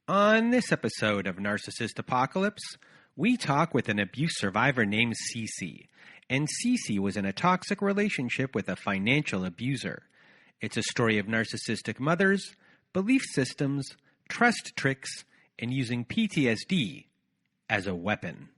On this episode of Narcissist Apocalypse, we talk with an abuse survivor named Cece. And Cece was in a toxic relationship with a financial abuser. It's a story of narcissistic mothers, belief systems, trust tricks, and using PTSD as a weapon.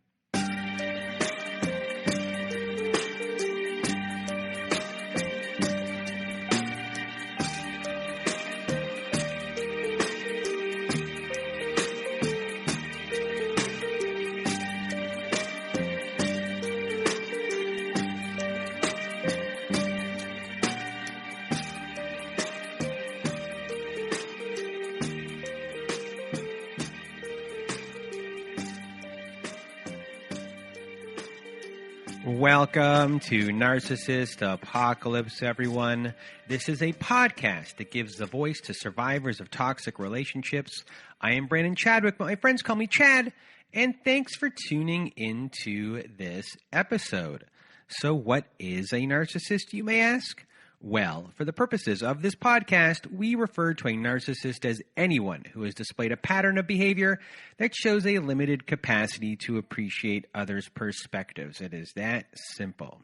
Welcome to Narcissist Apocalypse, everyone. This is a podcast that gives the voice to survivors of toxic relationships. I am Brandon Chadwick, but my friends call me Chad, and thanks for tuning into this episode. So what is a narcissist, you may ask? Well, for the purposes of this podcast, we refer to a narcissist as anyone who has displayed a pattern of behavior that shows a limited capacity to appreciate others' perspectives. It is that simple.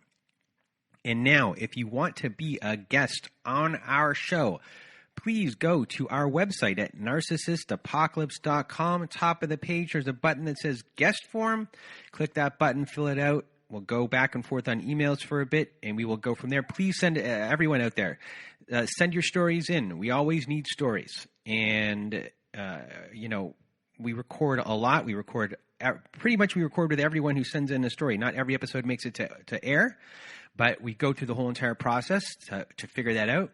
And now, if you want to be a guest on our show, please go to our website at narcissistapocalypse.com. Top of the page, there's a button that says guest form. Click that button, fill it out. We'll go back and forth on emails for a bit, and we will go from there. Please send everyone out there. Send your stories in. We always need stories. And, we record a lot. We record with everyone who sends in a story. Not every episode makes it to air, but we go through the whole entire process to figure that out.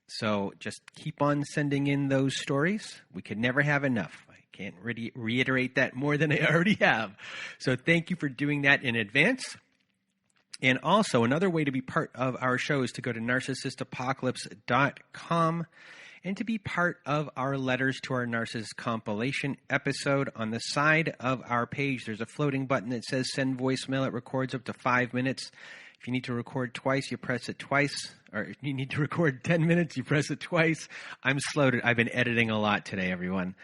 So just keep on sending in those stories. We could never have enough. Can't reiterate that more than I already have. So thank you for doing that in advance. And also, another way to be part of our show is to go to narcissistapocalypse.com and to be part of our Letters to Our Narcissist compilation episode. On the side of our page, there's a floating button that says send voicemail. It records up to 5 minutes. If you need to record twice, you press it twice. Or if you need to record 10 minutes, you press it twice. I've been editing a lot today, everyone.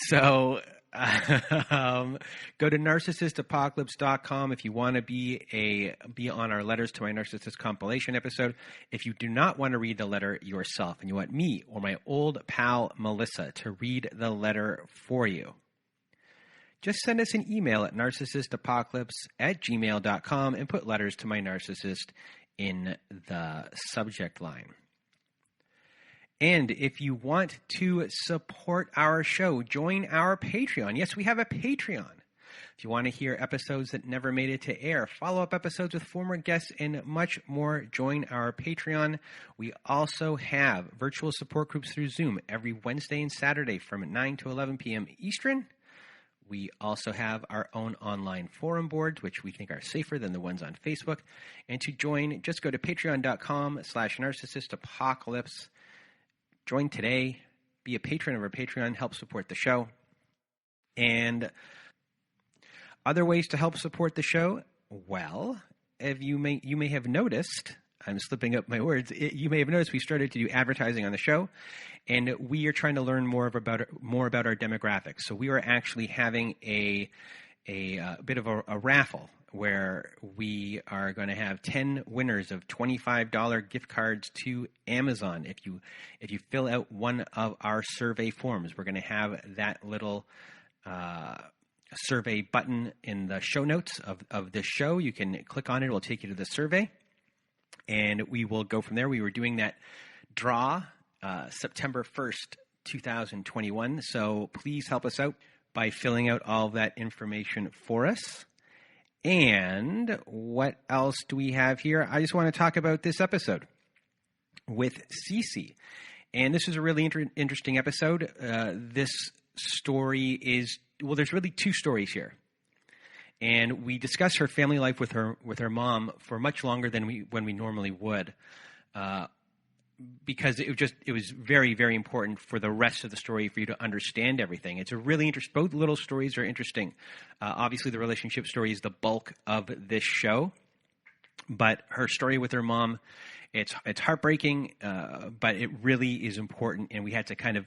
So go to narcissistapocalypse.com if you want to be on our Letters to My Narcissist compilation episode. If you do not want to read the letter yourself and you want me or my old pal Melissa to read the letter for you, just send us an email at narcissistapocalypse@gmail.com and put Letters to My Narcissist in the subject line. And if you want to support our show, join our Patreon. Yes, we have a Patreon. If you want to hear episodes that never made it to air, follow-up episodes with former guests, and much more, join our Patreon. We also have virtual support groups through Zoom every Wednesday and Saturday from 9 to 11 p.m. Eastern. We also have our own online forum boards, which we think are safer than the ones on Facebook. And to join, just go to patreon.com/narcissistapocalypse. Join today, be a patron of our Patreon, help support the show. And other ways to help support the show, well, if you may have noticed, I'm slipping up my words, you may have noticed we started to do advertising on the show, and we are trying to learn more about our demographics. So we are actually having a bit of a raffle where we are going to have 10 winners of $25 gift cards to Amazon. If you fill out one of our survey forms, we're going to have that little survey button in the show notes of this show. You can click on it. It will take you to the survey, and we will go from there. We were doing that draw September 1st, 2021. So please help us out by filling out all of that information for us. And what else do we have here? I just want to talk about this episode with Cece. And this is a really interesting episode. This story is, well, there's really two stories here. And we discuss her family life with her mom for much longer than when we normally would. Because it was very, very important for the rest of the story for you to understand everything. It's a really interesting, both little stories are interesting. Obviously, the relationship story is the bulk of this show, but her story with her mom it's heartbreaking, but it really is important. And we had to kind of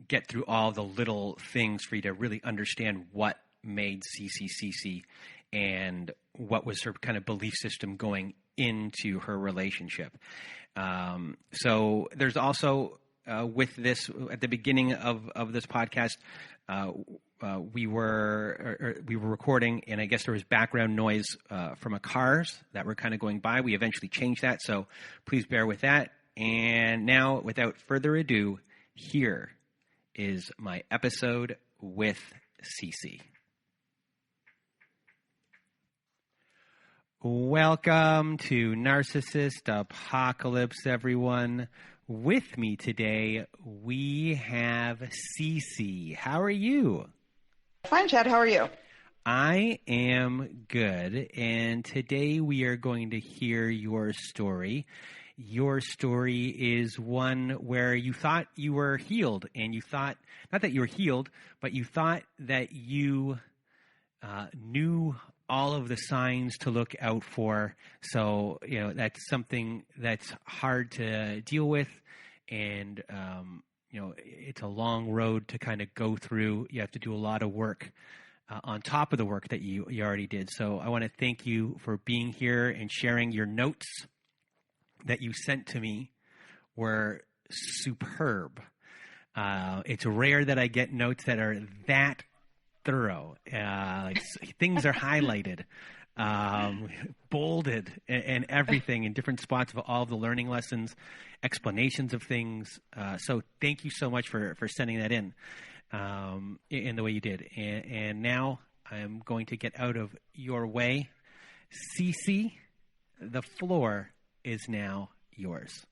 get through all the little things for you to really understand what made Cece and what was her kind of belief system going into her relationship. So there's also with this at the beginning of this podcast, we were recording, and I guess there was background noise from cars that were kind of going by. We eventually changed that, so please bear with that. And now, without further ado, here is my episode with Cece. Welcome to Narcissist Apocalypse, everyone. With me today, we have Cece. How are you? Fine, Chad. How are you? I am good. And today we are going to hear your story. Your story is one where you thought you were healed, and you thought, not that you were healed, but you thought that you knew all of the signs to look out for. So, that's something that's hard to deal with. And, it's a long road to kind of go through. You have to do a lot of work on top of the work that you already did. So I want to thank you for being here and sharing. Your notes that you sent to me were superb. It's rare that I get notes that are that thorough. Things are highlighted, bolded, and everything in different spots of all of the learning lessons, explanations of things. So thank you so much for sending that in the way you did. And now I'm going to get out of your way. Cece, the floor is now yours.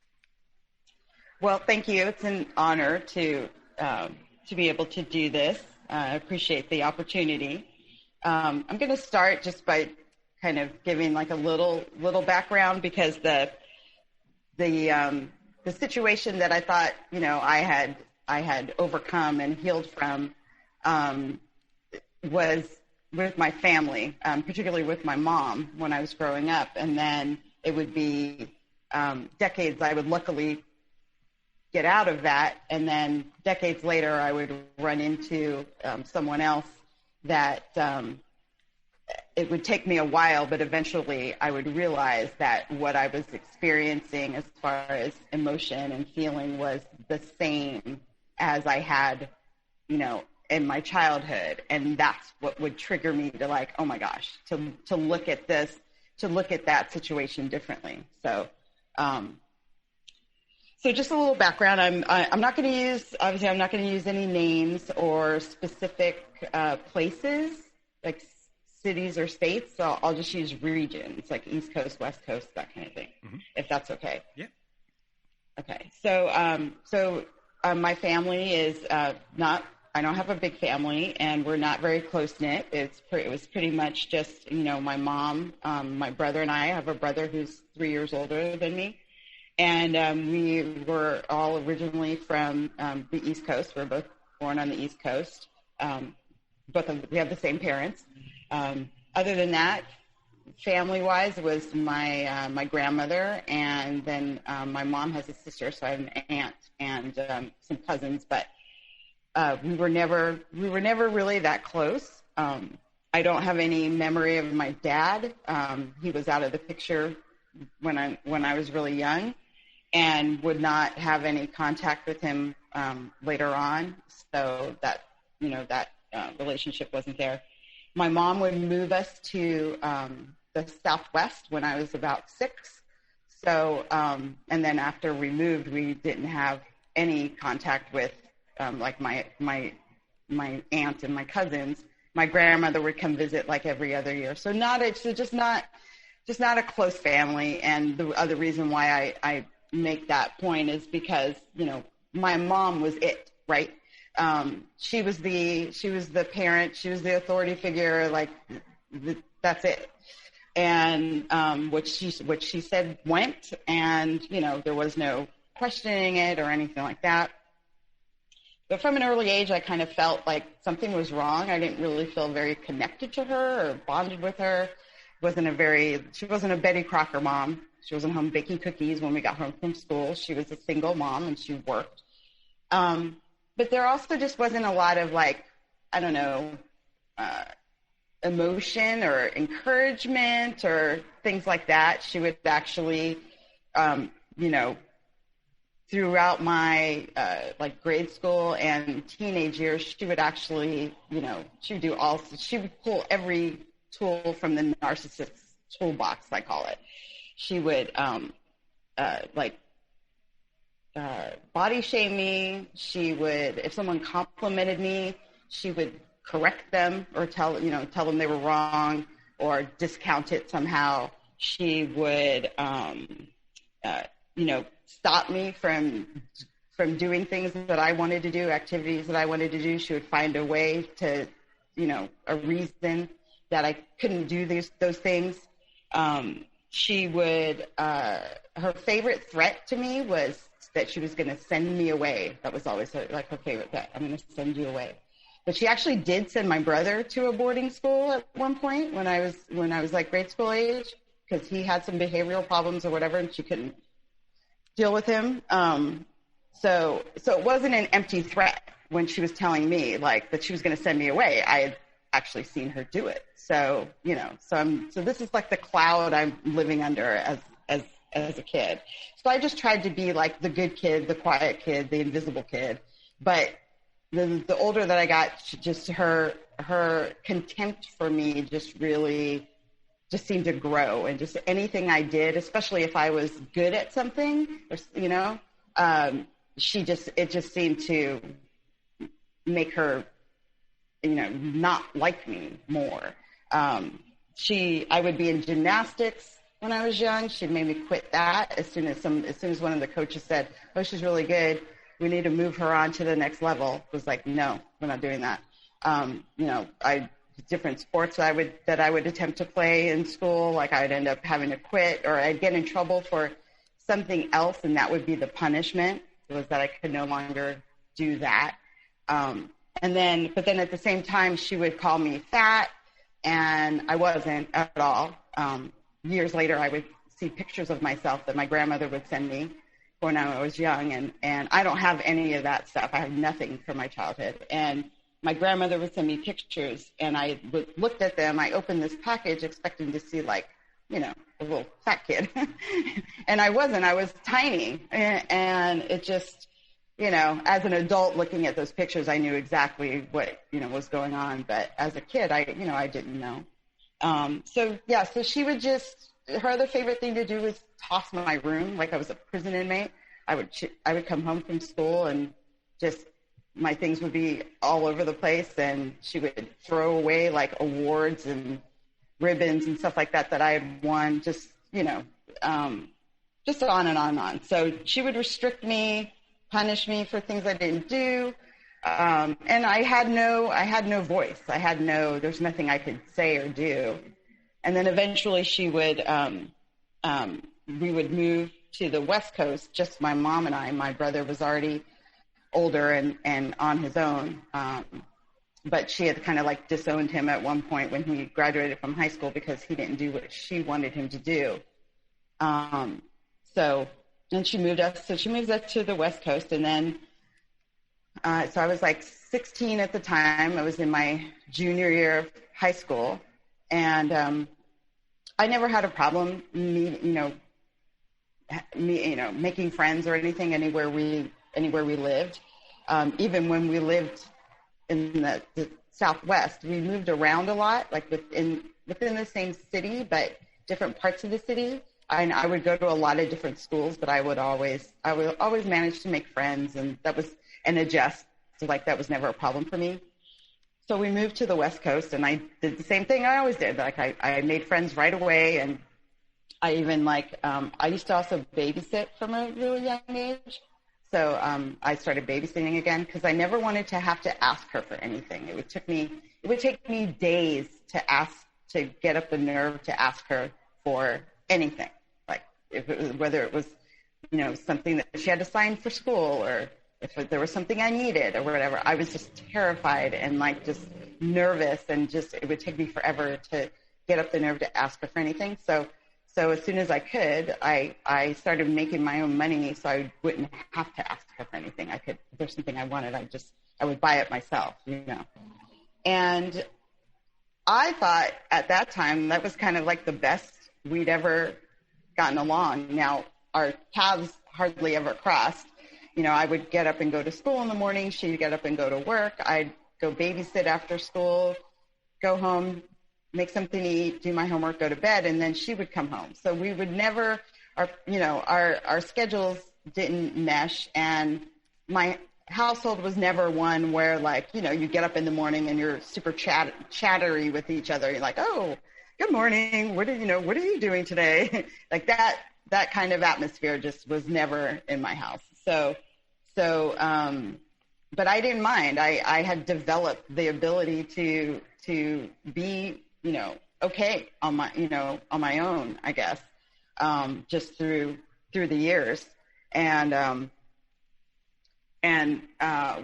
Well, thank you. It's an honor to be able to do this. I appreciate the opportunity. I'm going to start just by kind of giving like a little background, because the situation that I thought I had overcome and healed from was with my family, particularly with my mom when I was growing up, and then it would be decades I would luckily get out of that, and then decades later I would run into someone else that it would take me a while, but eventually I would realize that what I was experiencing as far as emotion and feeling was the same as I had, in my childhood. And that's what would trigger me to like, oh my gosh, to look at this, to look at that situation differently. So, so just a little background. I'm not going to use, obviously I'm not going to use any names or specific places like cities or states. So I'll just use regions like East Coast, West Coast, that kind of thing, if that's okay. Yeah. Okay. So my family is not, I don't have a big family, and we're not very close knit. It was pretty much just, my mom, my brother and I have a brother who's 3 years older than me. And we were all originally from the East Coast. We're both born on the East Coast. We have the same parents. Other than that, family-wise, it was my grandmother, and then my mom has a sister, so I have an aunt and some cousins. But we were never really that close. I don't have any memory of my dad. He was out of the picture when I was really young, and would not have any contact with him later on. So that relationship wasn't there. My mom would move us to the Southwest when I was about 6. So, and then after we moved, we didn't have any contact with like my aunt and my cousins. My grandmother would come visit like every other year. So just not a close family. And the other reason why I make that point is because, my mom was it, right? She was the parent, she was the authority figure, like that's it. And what she said went, and there was no questioning it or anything like that. But from an early age, I kind of felt like something was wrong. I didn't really feel very connected to her or bonded with her. She wasn't a Betty Crocker mom. She wasn't home baking cookies when we got home from school. She was a single mom and she worked. But there also just wasn't a lot of like, I don't know, emotion or encouragement or things like that. She would actually, throughout my like grade school and teenage years, she would actually, she would pull every tool from the narcissist toolbox, I call it. She would body shame me. She would, if someone complimented me, she would correct them or tell them they were wrong or discount it somehow. She would, stop me from doing things that I wanted to do, activities that I wanted to do. She would find a way to, a reason that I couldn't do those things. She would, her favorite threat to me was that she was going to send me away. That was always her favorite threat. I'm going to send you away. But she actually did send my brother to a boarding school at one point when I was like grade school age, because he had some behavioral problems or whatever, and she couldn't deal with him. So it wasn't an empty threat when she was telling me like that she was going to send me away. I had actually seen her do it. So so this is like the cloud I'm living under as a kid. So I just tried to be like the good kid, the quiet kid, the invisible kid. But the older that I got, just her contempt for me just really just seemed to grow, and just anything I did, especially if I was good at something, it just seemed to make her, not like me more. I would be in gymnastics when I was young. She made me quit that as soon as one of the coaches said, "Oh, she's really good. We need to move her on to the next level." It was like, no, we're not doing that. Different sports that I would attempt to play in school, like I'd end up having to quit, or I'd get in trouble for something else, and that would be the punishment, was that I could no longer do that. But then at the same time, she would call me fat, and I wasn't at all. Years later, I would see pictures of myself that my grandmother would send me when I was young, and I don't have any of that stuff. I have nothing from my childhood. And my grandmother would send me pictures, and I looked at them. I opened this package expecting to see a little fat kid. And I wasn't. I was tiny. And it just, as an adult looking at those pictures, I knew exactly what, was going on. But as a kid, I didn't know. So she would her other favorite thing to do was toss my room like I was a prison inmate. I would come home from school and just, my things would be all over the place, and she would throw away like awards and ribbons and stuff like that I had won, just on and on and on. So she would restrict me, punish me for things I didn't do. And I had no voice. There's nothing I could say or do. And then eventually she would, we would move to the West Coast, just my mom and I. My brother was already older and on his own. But she had kind of like disowned him at one point when he graduated from high school because he didn't do what she wanted him to do. So she moved us to the West Coast. And then, so I was like 16 at the time. I was in my junior year of high school, and I never had a problem making friends or anything anywhere we lived. Even when we lived in the Southwest, we moved around a lot, like within the same city, but different parts of the city. I would go to a lot of different schools, but I would always manage to make friends, and adjust. So like that was never a problem for me. So we moved to the West Coast, and I did the same thing I always did. Like I made friends right away, and I even I used to also babysit from a really young age. So I started babysitting again because I never wanted to have to ask her for anything. It would take me days to get up the nerve to ask her for anything. Like whether it was, something that she had to sign for school, or if there was something I needed or whatever. I was just terrified and just nervous, and it would take me forever to get up the nerve to ask her for anything. So So as soon as I could, I started making my own money so I wouldn't have to ask her for anything. If there's something I wanted, I would buy it myself, And I thought at that time that was kind of like the best we'd ever gotten along. Now, our paths hardly ever crossed. I would get up and go to school in the morning. She'd get up and go to work. I'd go babysit after school, go home, make something to eat, do my homework, go to bed, and then she would come home. So we would never, our schedules didn't mesh, and my household was never one where, like, you get up in the morning and you're super chattery with each other. You're like, oh, good morning. What are you doing today? Like that kind of atmosphere just was never in my house. But I didn't mind. I had developed the ability to be, okay on my own, I guess, just through the years. And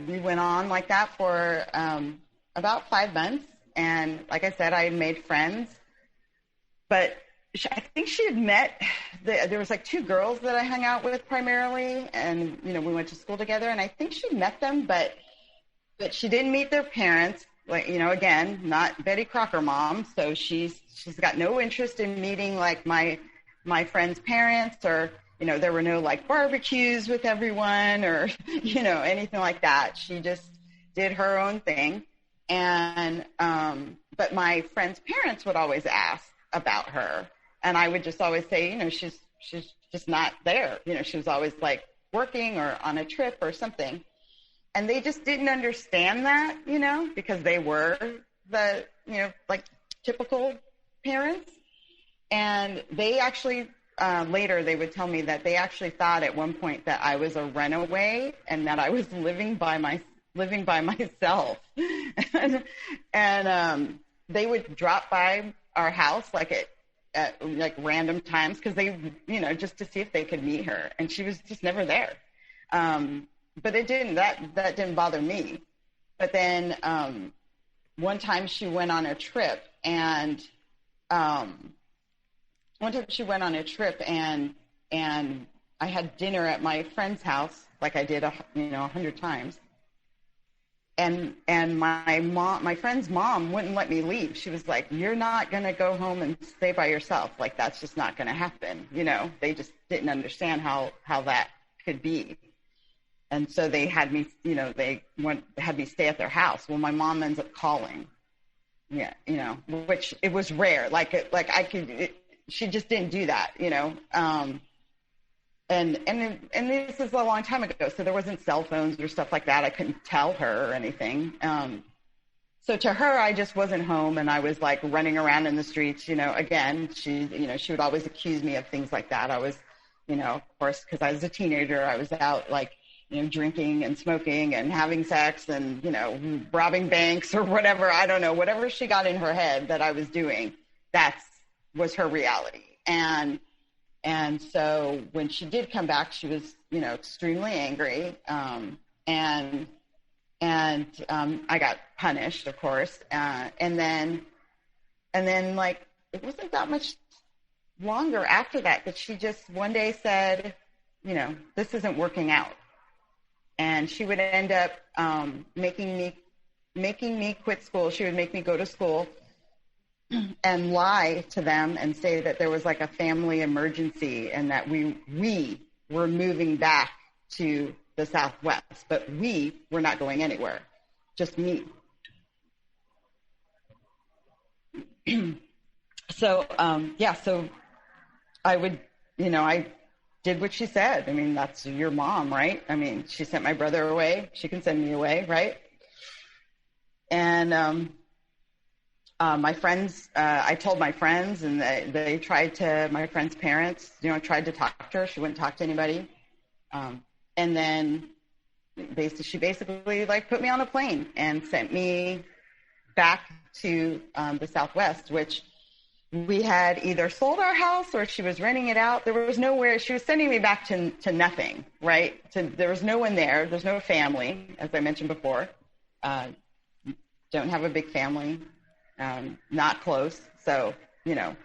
we went on like that for about 5 months. And like I said, I made friends, but I think she had met, there was like 2 girls that I hung out with primarily. And, we went to school together, and I think she met them, but she didn't meet their parents. Like, again, not Betty Crocker mom. So she's got no interest in meeting like my friends' parents, or, there were no like barbecues with everyone or, anything like that. She just did her own thing. And, but my friends' parents would always ask about her. And I would just always say, she's just not there. She was always like working or on a trip or something. And they just didn't understand that, because they were the, like typical parents. And they actually, later they would tell me that they actually thought at one point that I was a runaway and that I was living by myself. and they would drop by our house like at like random times, because they, just to see if they could meet her. And she was just never there. But that didn't bother me. But then one time she went on a trip, and I had dinner at my friend's house, like I did 100 times. And my friend's mom wouldn't let me leave. She was like, "You're not going to go home and stay by yourself. Like, that's just not going to happen." They just didn't understand how that could be. And so they had me, had me stay at their house. Well, my mom ends up calling. Yeah, which it was rare. She just didn't do that, And this is a long time ago, so there wasn't cell phones or stuff like that. I couldn't tell her or anything. So to her, I just wasn't home, and I was like running around in the streets. Again, she would always accuse me of things like that. I was, of course, because I was a teenager, I was out like, drinking and smoking and having sex and, robbing banks or whatever. I don't know, whatever she got in her head that I was doing, that was her reality. And so when she did come back, she was, extremely angry. And I got punished, of course. And then like, it wasn't that much longer after that she just one day said, this isn't working out. And she would end up making me quit school. She would make me go to school and lie to them and say that there was like a family emergency and that we were moving back to the Southwest, but we were not going anywhere, just me. So I would, I did what she said. I mean, that's your mom, right? I mean, she sent my brother away. She can send me away, right? And my friends, I told my friends, and they tried to, my friend's parents, tried to talk to her. She wouldn't talk to anybody. And then she basically like put me on a plane and sent me back to the Southwest, which we had either sold our house or she was renting it out. There was nowhere. She was sending me back to nothing, right? There was no one there. There's no family, as I mentioned before. Don't have a big family, not close. So, there's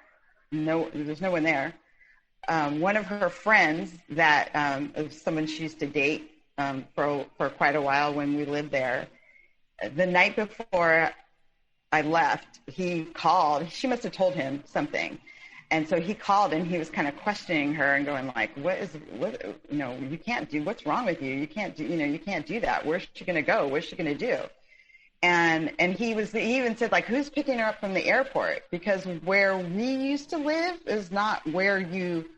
no one there. one of her friends that someone she used to date for quite a while when we lived there, the night before I left, he called. She must have told him something. And so he called and he was kind of questioning her and going like, you can't do, what's wrong with you? You can't do that. Where's she going to go? What's she going to do? And he even said like, who's picking her up from the airport? Because where we used to live is not where you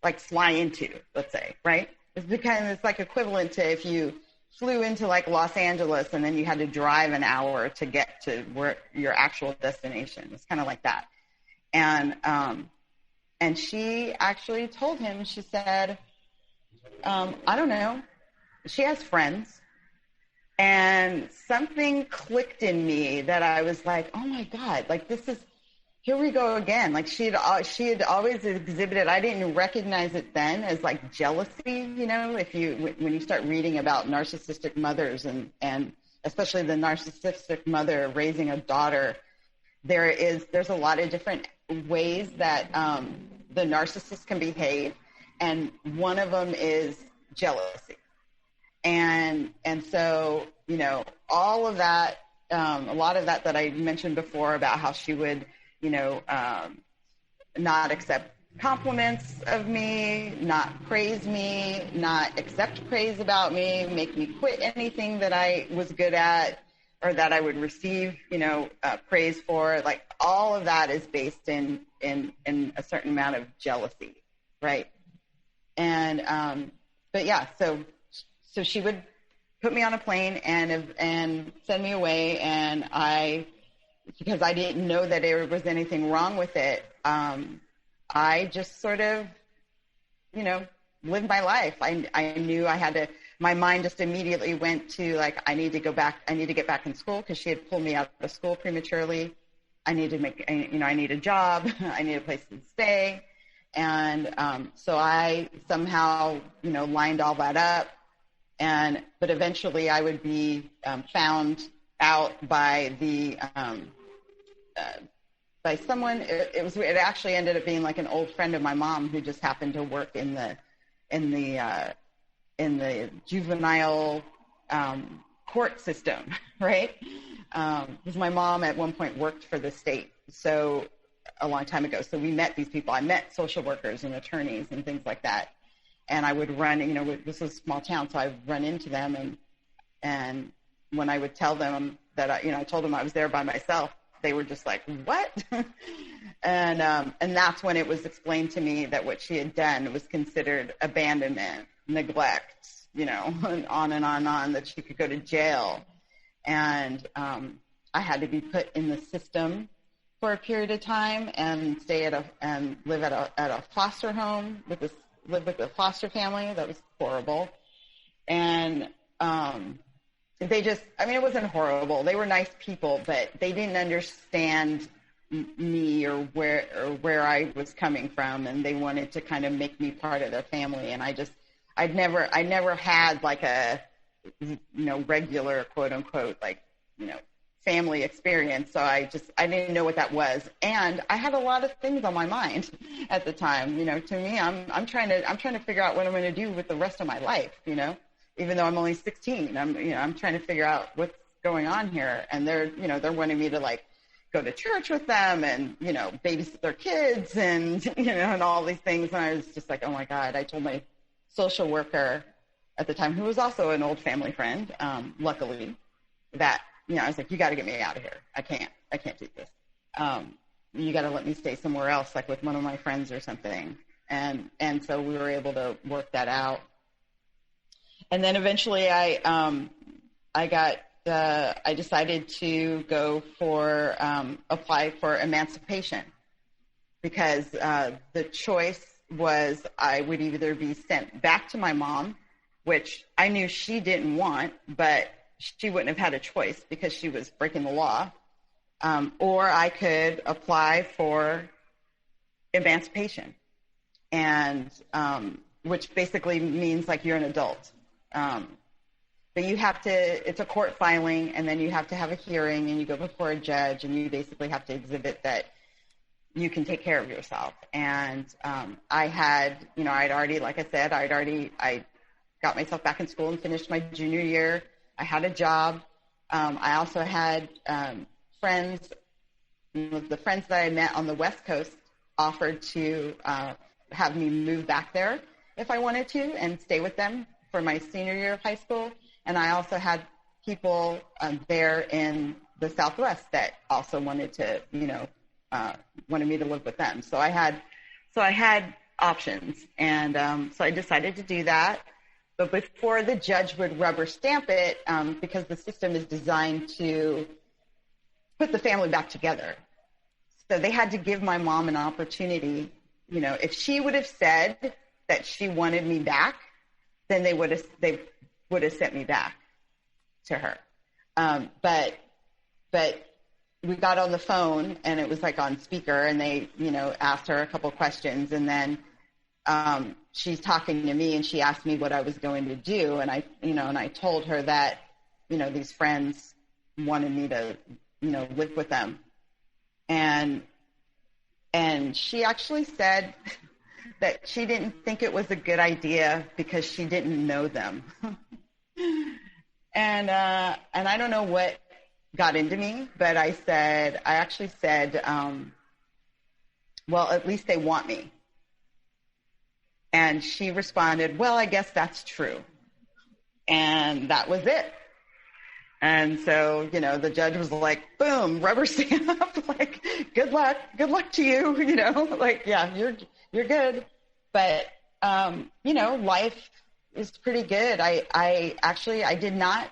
like fly into, let's say, right? It's like equivalent to if you flew into like Los Angeles and then you had to drive an hour to get to where your actual destination. It's kind of like that. And she actually told him, she said, I don't know. She has friends. And something clicked in me that I was like, oh my God, like here we go again. Like she had always exhibited, I didn't recognize it then as like jealousy, when you start reading about narcissistic mothers and especially the narcissistic mother raising a daughter, there's a lot of different ways that the narcissist can behave. And one of them is jealousy. And so, all of that, a lot of that I mentioned before about how she would, not accept compliments of me, not praise me, not accept praise about me, make me quit anything that I was good at or that I would receive, praise for. Like all of that is based in a certain amount of jealousy, right? And, but yeah, so she would put me on a plane and send me away, and because I didn't know that there was anything wrong with it, I just sort of, lived my life. I knew I had to. My mind just immediately went to like, I need to get back in school because she had pulled me out of school prematurely. I need a job. I need a place to stay, and so I somehow, lined all that up. But eventually I would be found out by by someone. It actually ended up being like an old friend of my mom who just happened to work in the juvenile court system, right? Because my mom at one point worked for the state, so a long time ago. So we met these people. I met social workers and attorneys and things like that. And I would run, this was a small town, so I would run into them. And when I would tell them that, I told them I was there by myself, they were just like, what? and that's when it was explained to me that what she had done was considered abandonment, neglect, and on, that she could go to jail. And I had to be put in the system for a period of time and live at a foster home live with a foster family. That was horrible. And it wasn't horrible. They were nice people, but they didn't understand me or where I was coming from, and they wanted to kind of make me part of their family. And I never had like a regular quote unquote family experience. So I didn't know what that was. And I had a lot of things on my mind at the time. To me, I'm trying to figure out what I'm going to do with the rest of my life, even though I'm only 16, I'm trying to figure out what's going on here. And they're wanting me to like go to church with them and, babysit their kids and, and all these things. And I was just like, oh my God. I told my social worker at the time, who was also an old family friend, luckily, that, I was like, you got to get me out of here. I can't do this. You got to let me stay somewhere else, like with one of my friends or something. And so we were able to work that out. And then eventually I decided to go apply for emancipation, because the choice was I would either be sent back to my mom, which I knew she didn't want, but she wouldn't have had a choice because she was breaking the law, or I could apply for emancipation, and which basically means like you're an adult. But you have to, it's a court filing, and then you have to have a hearing, and you go before a judge, and you basically have to exhibit that you can take care of yourself. And I had, I'd already, like I said, I got myself back in school and finished my junior year. I had a job. I also had friends. The friends that I met on the West Coast offered to have me move back there if I wanted to and stay with them for my senior year of high school. And I also had people there in the Southwest that also wanted to, wanted me to live with them. So I had options, and so I decided to do that. But before the judge would rubber stamp it, because the system is designed to put the family back together, so they had to give my mom an opportunity. If she would have said that she wanted me back, then they would have sent me back to her. But we got on the phone, and it was like on speaker, and they, asked her a couple questions, and then she's talking to me, and she asked me what I was going to do, and I told her that, these friends wanted me to, live with them, and she actually said that she didn't think it was a good idea because she didn't know them. And I don't know what got into me, but I actually said, well, at least they want me. And she responded, well, I guess that's true. And that was it. And so, the judge was like, boom, rubber stamp, like, good luck to you, like, yeah, you're good. But, life is pretty good. I did not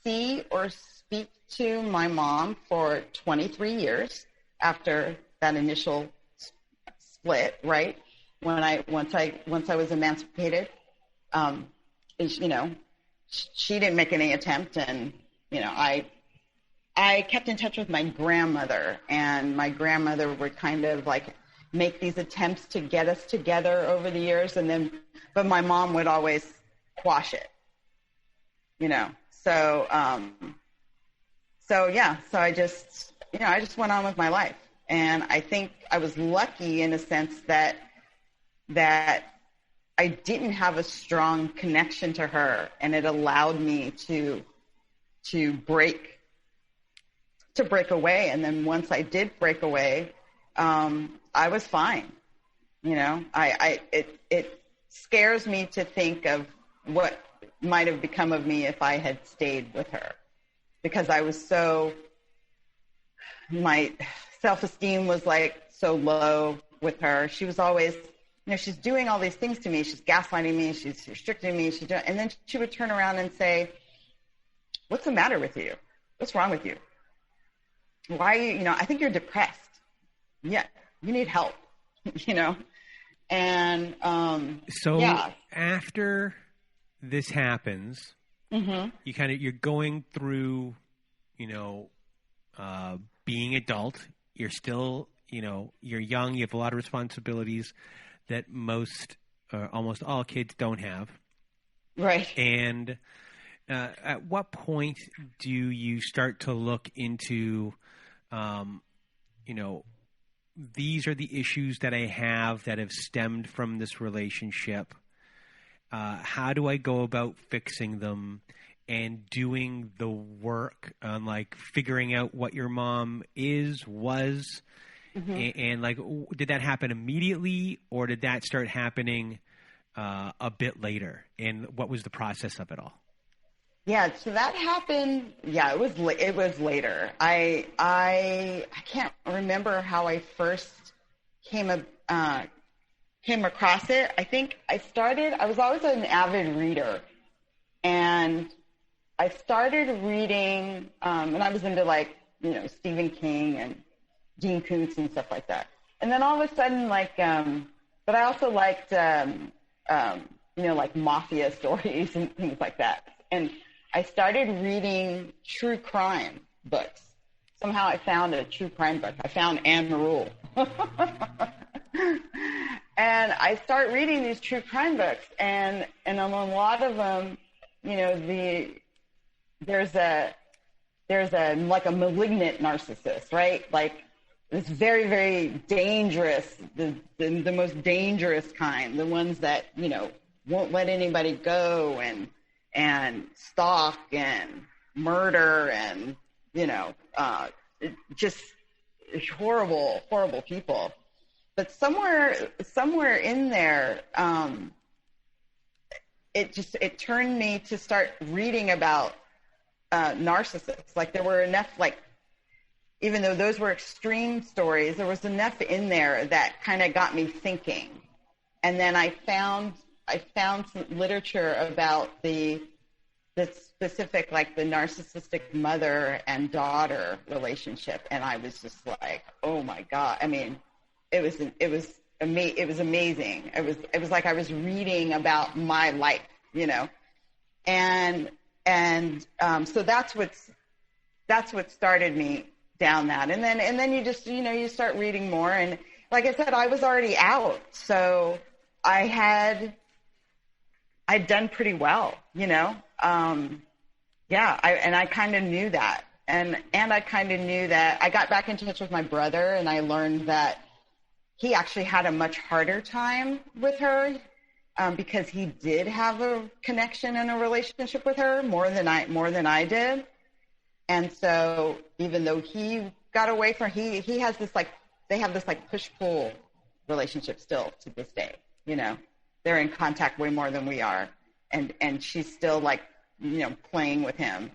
see or speak to my mom for 23 years after that initial split, right? Once I was emancipated, she didn't make any attempt, and I kept in touch with my grandmother, and my grandmother would kind of like make these attempts to get us together over the years, but my mom would always quash it, So I just went on with my life, and I think I was lucky in a sense that I didn't have a strong connection to her, and it allowed me to break away. And then once I did break away, I was fine. It scares me to think of what might have become of me if I had stayed with her, because I was my self-esteem was like so low with her. She was always, she's doing all these things to me. She's gaslighting me. She's restricting me. And then she would turn around and say, what's the matter with you? What's wrong with you? Why are you, I think you're depressed. Yeah, you need help, And so after this happens, mm-hmm. you're going through, being adult. You're still, you're young. You have a lot of responsibilities that almost all kids don't have. Right. And at what point do you start to look into, these are the issues that I have that have stemmed from this relationship. How do I go about fixing them and doing the work on like figuring out what your mom was, mm-hmm. and did that happen immediately, or did that start happening a bit later? And what was the process of it all? Yeah, so that happened. Yeah, it was later. I can't remember how I first came across it. I think I was always an avid reader, and I started reading, and I was into Stephen King and Dean Koontz and stuff like that. And then all of a sudden, but I also liked, mafia stories and things like that. And I started reading true crime books. Somehow I found a true crime book. I found Anne Rule. And I start reading these true crime books, and on a lot of them, there's a malignant narcissist, right? Like it's very, very dangerous, the most dangerous kind, the ones that, you know, won't let anybody go and stalk and murder and, you know, just horrible, horrible people. But somewhere in there, it turned me to start reading about narcissists. Like there were enough, like, even though those were extreme stories, there was enough in there that kind of got me thinking. And then I found some literature about the specific, like the narcissistic mother and daughter relationship, and I was just like, oh my God! I mean, it was amazing. It was like I was reading about my life, you know, and so that's what started me down that, and then you just, you know, you start reading more, and like I said, I was already out, so I'd done pretty well, you know. I kind of knew that, and I kind of knew that. I got back in touch with my brother, and I learned that he actually had a much harder time with her, because he did have a connection and a relationship with her more than I did. And so even though he got away from, he has this, like, they have this like push-pull relationship still to this day, you know. They're in contact way more than we are. And she's still, like, you know, playing with him,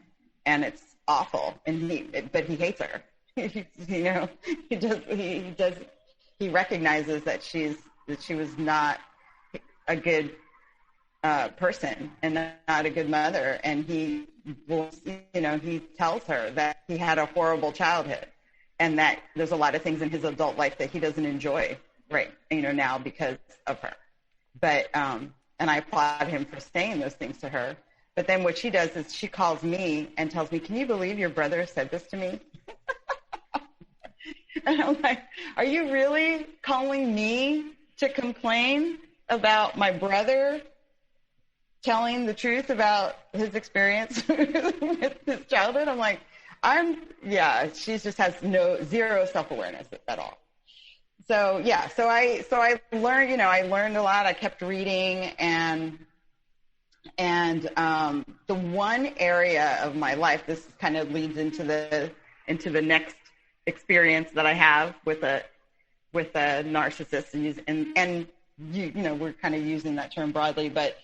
and it's awful. But he hates her. You know, he recognizes that she was not a good person and not a good mother, and he will, you know, he tells her that he had a horrible childhood, and that there's a lot of things in his adult life that he doesn't enjoy right, you know, now because of her. But and I applaud him for saying those things to her. But then what she does is she calls me and tells me, "Can you believe your brother said this to me?" And I'm like, "Are you really calling me to complain about my brother telling the truth about his experience with his childhood?" I'm like, she just has zero self-awareness at all. So I learned, you know, I learned a lot. I kept reading, and the one area of my life, this kind of leads into the next experience that I have with a narcissist, and you know, we're kind of using that term broadly, but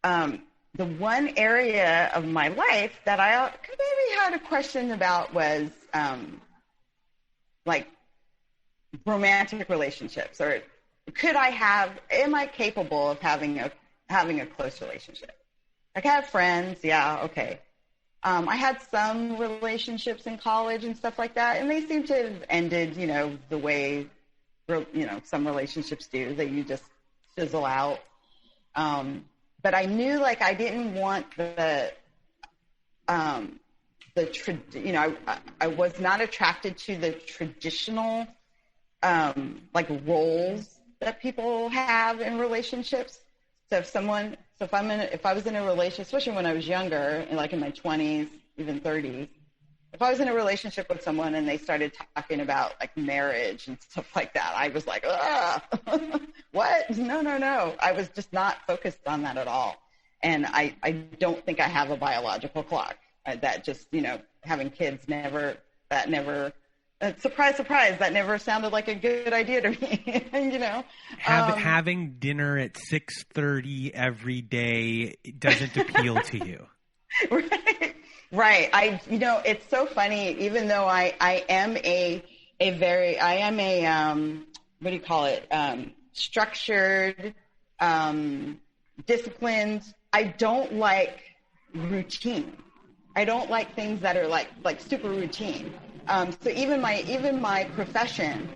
the one area of my life that I maybe had a question about was like romantic relationships, or am I capable of having a close relationship? Like, I have friends, yeah, okay. I had some relationships in college and stuff like that, and they seem to have ended, you know, the way, you know, some relationships do, that you just fizzle out. But I knew, like, I didn't want you know, I was not attracted to the traditional, like, roles that people have in relationships. So if I was in a relationship, especially when I was younger, like in my 20s, even 30s, if I was in a relationship with someone and they started talking about, like, marriage and stuff like that, I was like, what? No. I was just not focused on that at all. And I don't think I have a biological clock. That just, you know, having kids surprise, surprise, that never sounded like a good idea to me, you know. Having dinner at 6:30 every day doesn't appeal to you. Right. You know, it's so funny, even though I am what do you call it? Structured, disciplined. I don't like routine. I don't like things that are like super routine. So even my profession,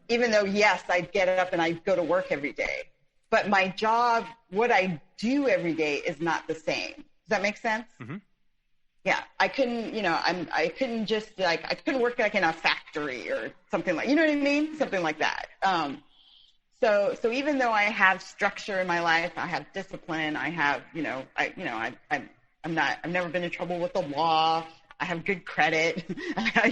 even though, yes, I get up and I go to work every day, but my job, what I do every day, is not the same. Does that make sense? Mm-hmm. Yeah, I couldn't, you know, I couldn't just, like, I couldn't work like in a factory or something like, you know what I mean? Something like that. So even though I have structure in my life, I have discipline, I have, you know, I've never been in trouble with the law. I have good credit, I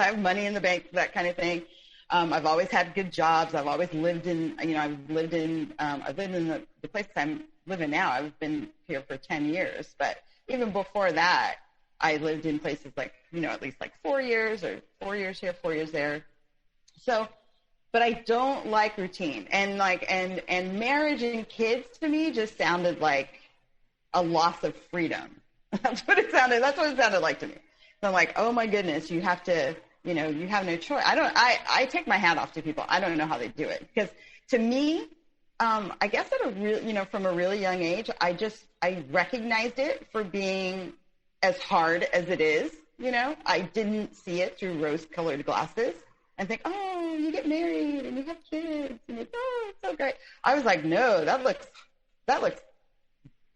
have money in the bank, that kind of thing. I've always had good jobs. I've always lived in, I've lived in the place I'm living now. I've been here for 10 years, but even before that, I lived in places like, at least like 4 years, or 4 years here, 4 years there. So, but I don't like routine, and marriage and kids to me just sounded like a loss of freedom. That's what it sounded like to me. So I'm like, oh my goodness, you have to, you have no choice. I take my hat off to people. I don't know how they do it, because to me, I guess from a really young age, I recognized it for being as hard as it is. I didn't see it through rose-colored glasses and think, oh, you get married and you have kids and it's so great. I was like, no, that looks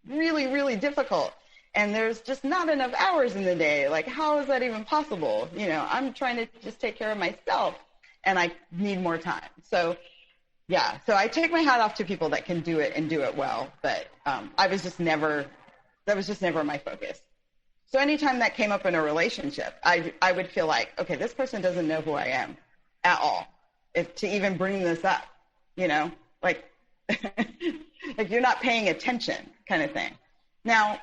really, really difficult. And there's just not enough hours in the day. Like, how is that even possible? I'm trying to just take care of myself, and I need more time. So, yeah. So I take my hat off to people that can do it and do it well. But that was just never my focus. So anytime that came up in a relationship, I would feel like, okay, this person doesn't know who I am at all, if to even bring this up, like, like you're not paying attention kind of thing. Now,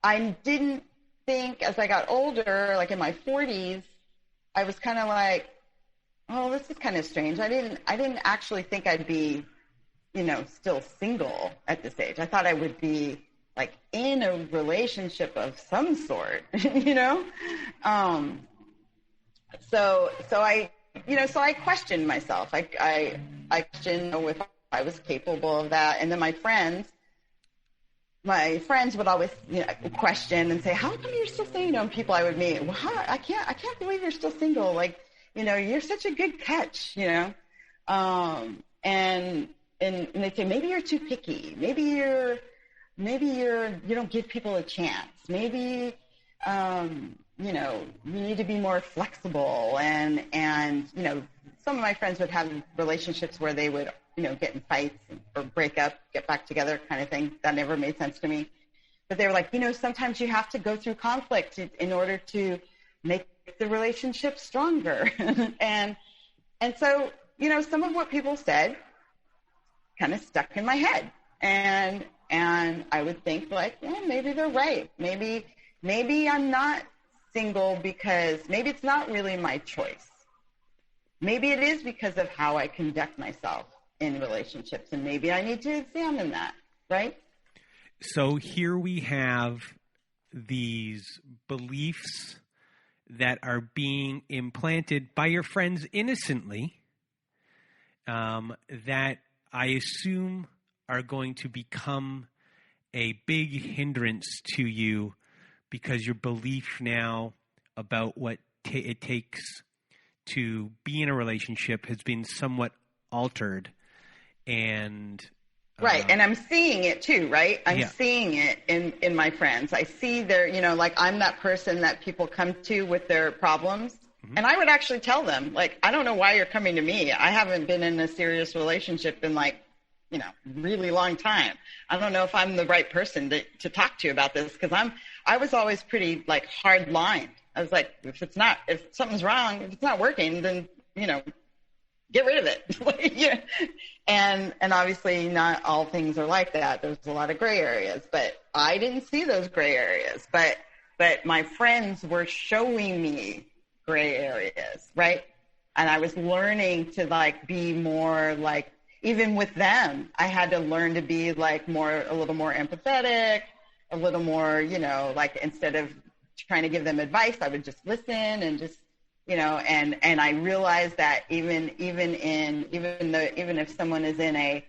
I didn't think, as I got older, like in my 40s, I was kind of like, oh, this is kind of strange. I didn't actually think I'd be, still single at this age. I thought I would be like in a relationship of some sort, So I questioned myself. I questioned if I was capable of that. And then my friends would always, question and say, how come you're still single? And people I would meet, well, I can't believe you're still single. Like, you're such a good catch, and they say, maybe you're too picky. Maybe you don't give people a chance. Maybe, you need to be more flexible. And, some of my friends would have relationships where they would, get in fights or break up, get back together kind of thing. That never made sense to me. But they were like, sometimes you have to go through conflict in order to make the relationship stronger. and so, some of what people said kind of stuck in my head. And I would think like, yeah, maybe they're right. Maybe I'm not single because maybe it's not really my choice. Maybe it is because of how I conduct myself in relationships, and maybe I need to examine that, right? So here we have these beliefs that are being implanted by your friends innocently, that I assume are going to become a big hindrance to you, because your belief now about what it takes to be in a relationship has been somewhat altered. And right. And I'm seeing it too, right? I'm seeing it in my friends. I see their, like I'm that person that people come to with their problems. Mm-hmm. And I would actually tell them, like, I don't know why you're coming to me. I haven't been in a serious relationship in like, really long time. I don't know if I'm the right person to talk to about this, because I was always pretty like hard lined. I was like, if something's wrong, if it's not working, then, get rid of it. And obviously not all things are like that. There's a lot of gray areas, but I didn't see those gray areas, but my friends were showing me gray areas. Right. And I was learning to like be more like, even with them, I had to learn to be like a little more empathetic, a little more, like instead of trying to give them advice, I would just listen and just, and I realized that even if someone is in a,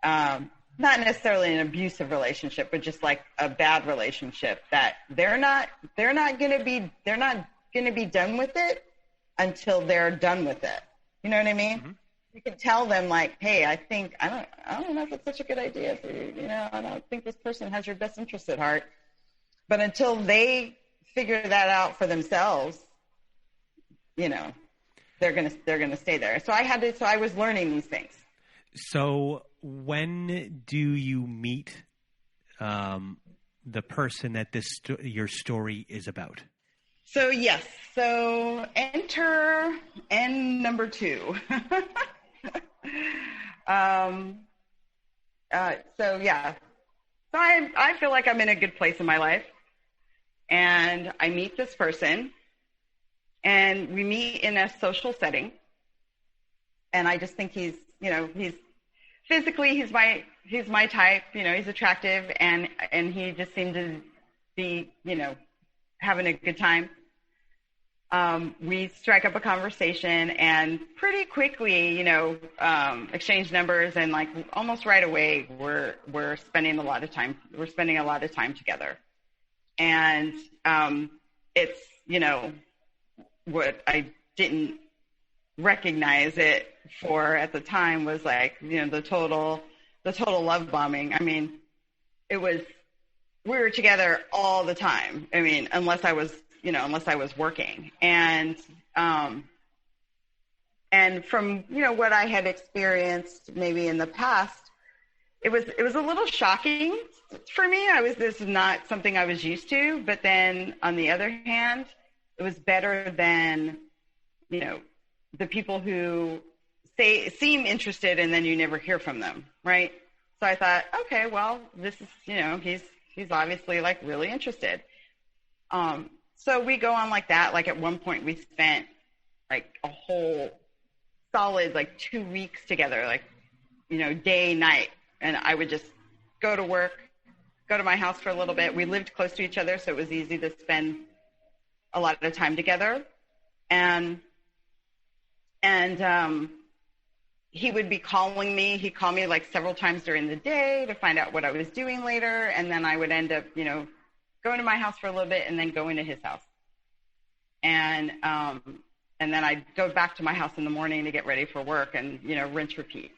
not necessarily an abusive relationship, but just like a bad relationship, that they're not going to be done with it until they're done with it. You know what I mean? Mm-hmm. You can tell them like, hey, I don't know if it's such a good idea for you. I don't think this person has your best interest at heart. But until they figure that out for themselves, they're gonna stay there. So I was learning these things. So when do you meet the person that your story is about. So yes, so enter N number 2. So yeah, so I feel like I'm in a good place in my life, and I meet this person, and we meet in a social setting, and I just think he's physically he's my type, he's attractive, and he just seemed to be, having a good time. We strike up a conversation, and pretty quickly, exchange numbers, and like almost right away, we're spending a lot of time together. And it's, what I didn't recognize it for at the time was like, the total love bombing. I mean, we were together all the time. I mean, unless I was working. And from, what I had experienced maybe in the past, it was a little shocking for me. This is not something I was used to, but then on the other hand, it was better than, the people who seem interested and then you never hear from them. Right. So I thought, okay, well, this is, he's obviously like really interested. So we go on like that. Like at one point we spent like a whole solid, like 2 weeks together, like, day, night. And I would just go to work, go to my house for a little bit. We lived close to each other, so it was easy to spend a lot of time together. And he would be calling me. He'd call me like several times during the day to find out what I was doing later. And then I would end up, going to my house for a little bit and then going to his house. And then I'd go back to my house in the morning to get ready for work and, rinse, repeat.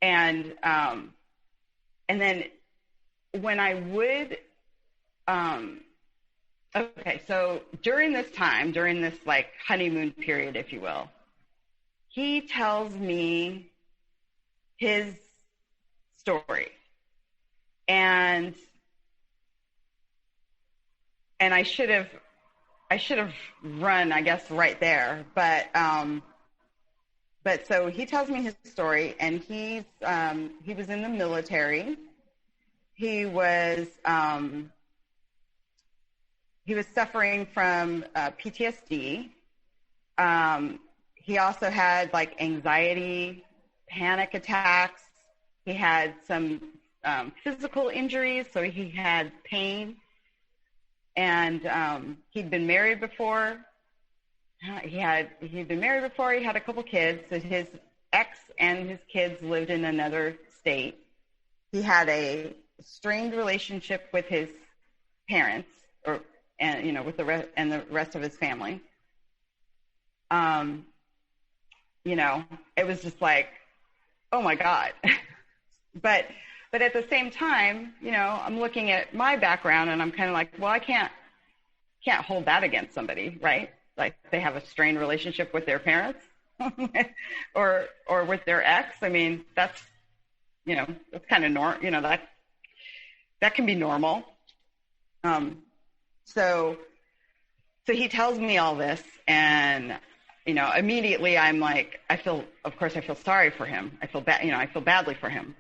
And then when I would, so during this like honeymoon period, if you will, he tells me his story. And I should have run, I guess, right there. But so he tells me his story, and he was in the military. He was suffering from PTSD. He also had like anxiety, panic attacks. He had some physical injuries, so he had pain. And he'd been married before. He had a couple kids. So his ex and his kids lived in another state. He had a strained relationship with his parents, with the rest of his family. It was just like, oh my God. But at the same time, I'm looking at my background and I'm kind of like, well, I can't hold that against somebody, right? Like they have a strained relationship with their parents or with their ex. I mean, that's kind of normal, that can be normal. So he tells me all this, and, immediately I'm like, I feel sorry for him. I feel badly for him.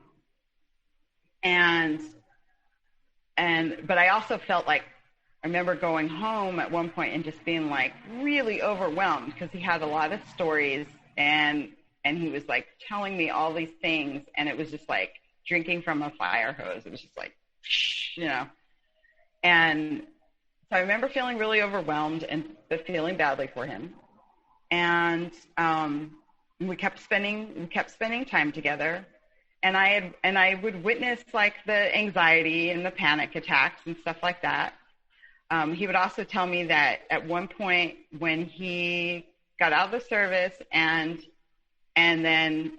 But I also felt like, I remember going home at one point and just being like really overwhelmed because he had a lot of stories and he was like telling me all these things, and it was just like drinking from a fire hose. It was just like, and so I remember feeling really overwhelmed but feeling badly for him. And we kept spending time together. And I would witness like the anxiety and the panic attacks and stuff like that. He would also tell me that at one point when he got out of the service and then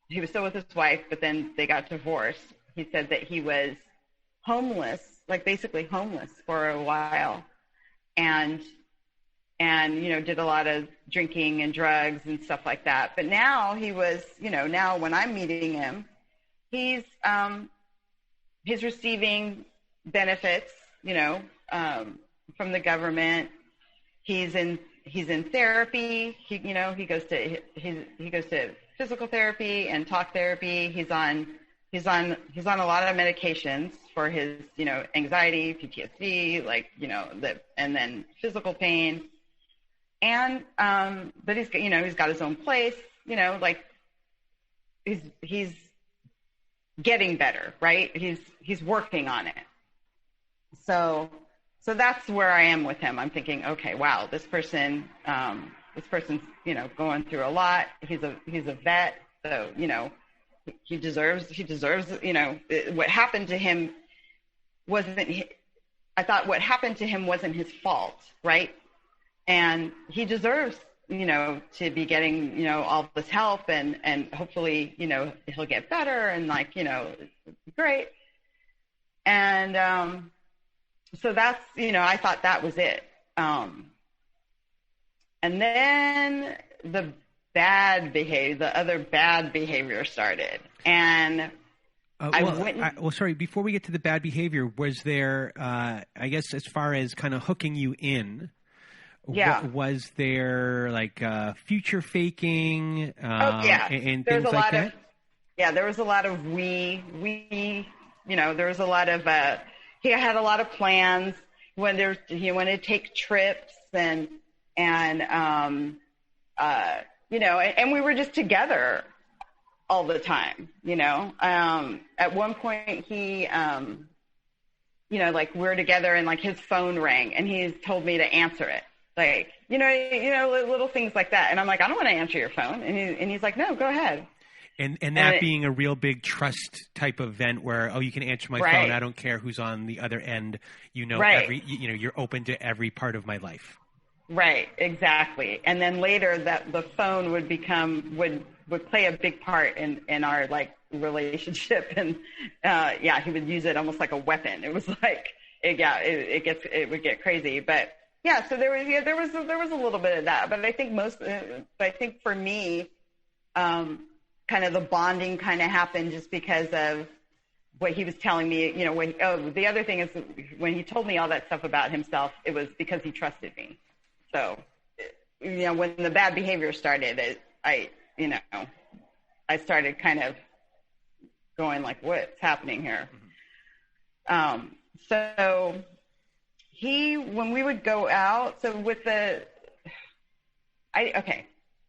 he was still with his wife, but then they got divorced. He said that he was homeless, like basically homeless for a while, and did a lot of drinking and drugs and stuff like that. But now he was, now when I'm meeting him, he's receiving benefits, from the government. He's in therapy. He goes to physical therapy and talk therapy. He's on a lot of medications for his, anxiety, PTSD, and then physical pain. And, but he's got his own place, he's getting better, right? He's working on it. So that's where I am with him. I'm thinking, okay, wow, this person's, going through a lot. He's a vet. So, he deserves, what happened to him I thought what happened to him wasn't his fault. Right. And he deserves, to be getting, all this help and hopefully, he'll get better and great. And, so that's, I thought that was it. And then the other bad behavior started. And sorry, before we get to the bad behavior, was there, I guess, as far as kind of hooking you in, was there future faking and things like that? There was a lot of there was a lot of, he had a lot of plans when he wanted to take trips and and we were just together all the time, at one point he, we're together and his phone rang and he told me to answer it. Little things like that. And I'm like, I don't want to answer your phone. And he's like, no, go ahead. And that being a real big trust type of event where, you can answer my phone. I don't care who's on the other end. You're open to every part of my life. Right. Exactly. And then later that the phone would play a big part in our relationship. And, he would use it almost like a weapon. It was it would get crazy, but yeah, so there was a little bit of that, but I think for me, kind of the bonding kind of happened just because of what he was telling me, the other thing is when he told me all that stuff about himself, it was because he trusted me. So, when the bad behavior started, I started kind of going what's happening here? So when we would go out, so with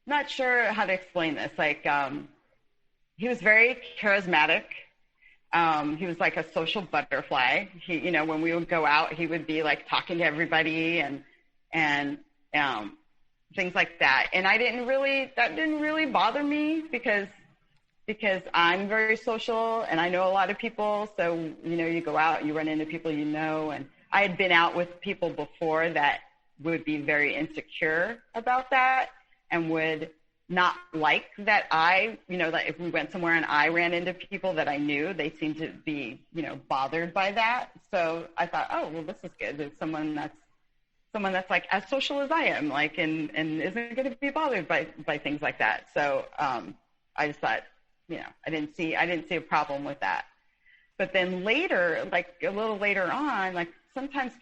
not sure how to explain this. He was very charismatic. He was like a social butterfly. He, when we would go out, he would be talking to everybody and things like that. And that didn't really bother me because I'm very social and I know a lot of people. So, you go out, you run into people, and I had been out with people before that would be very insecure about that and would not like that that if we went somewhere and I ran into people that I knew, they seemed to be, bothered by that. So I thought, oh, well, this is good. There's someone that's as social as I am, and isn't going to be bothered by things like that. So I just thought, I didn't see a problem with that. But then later, a little later on, sometimes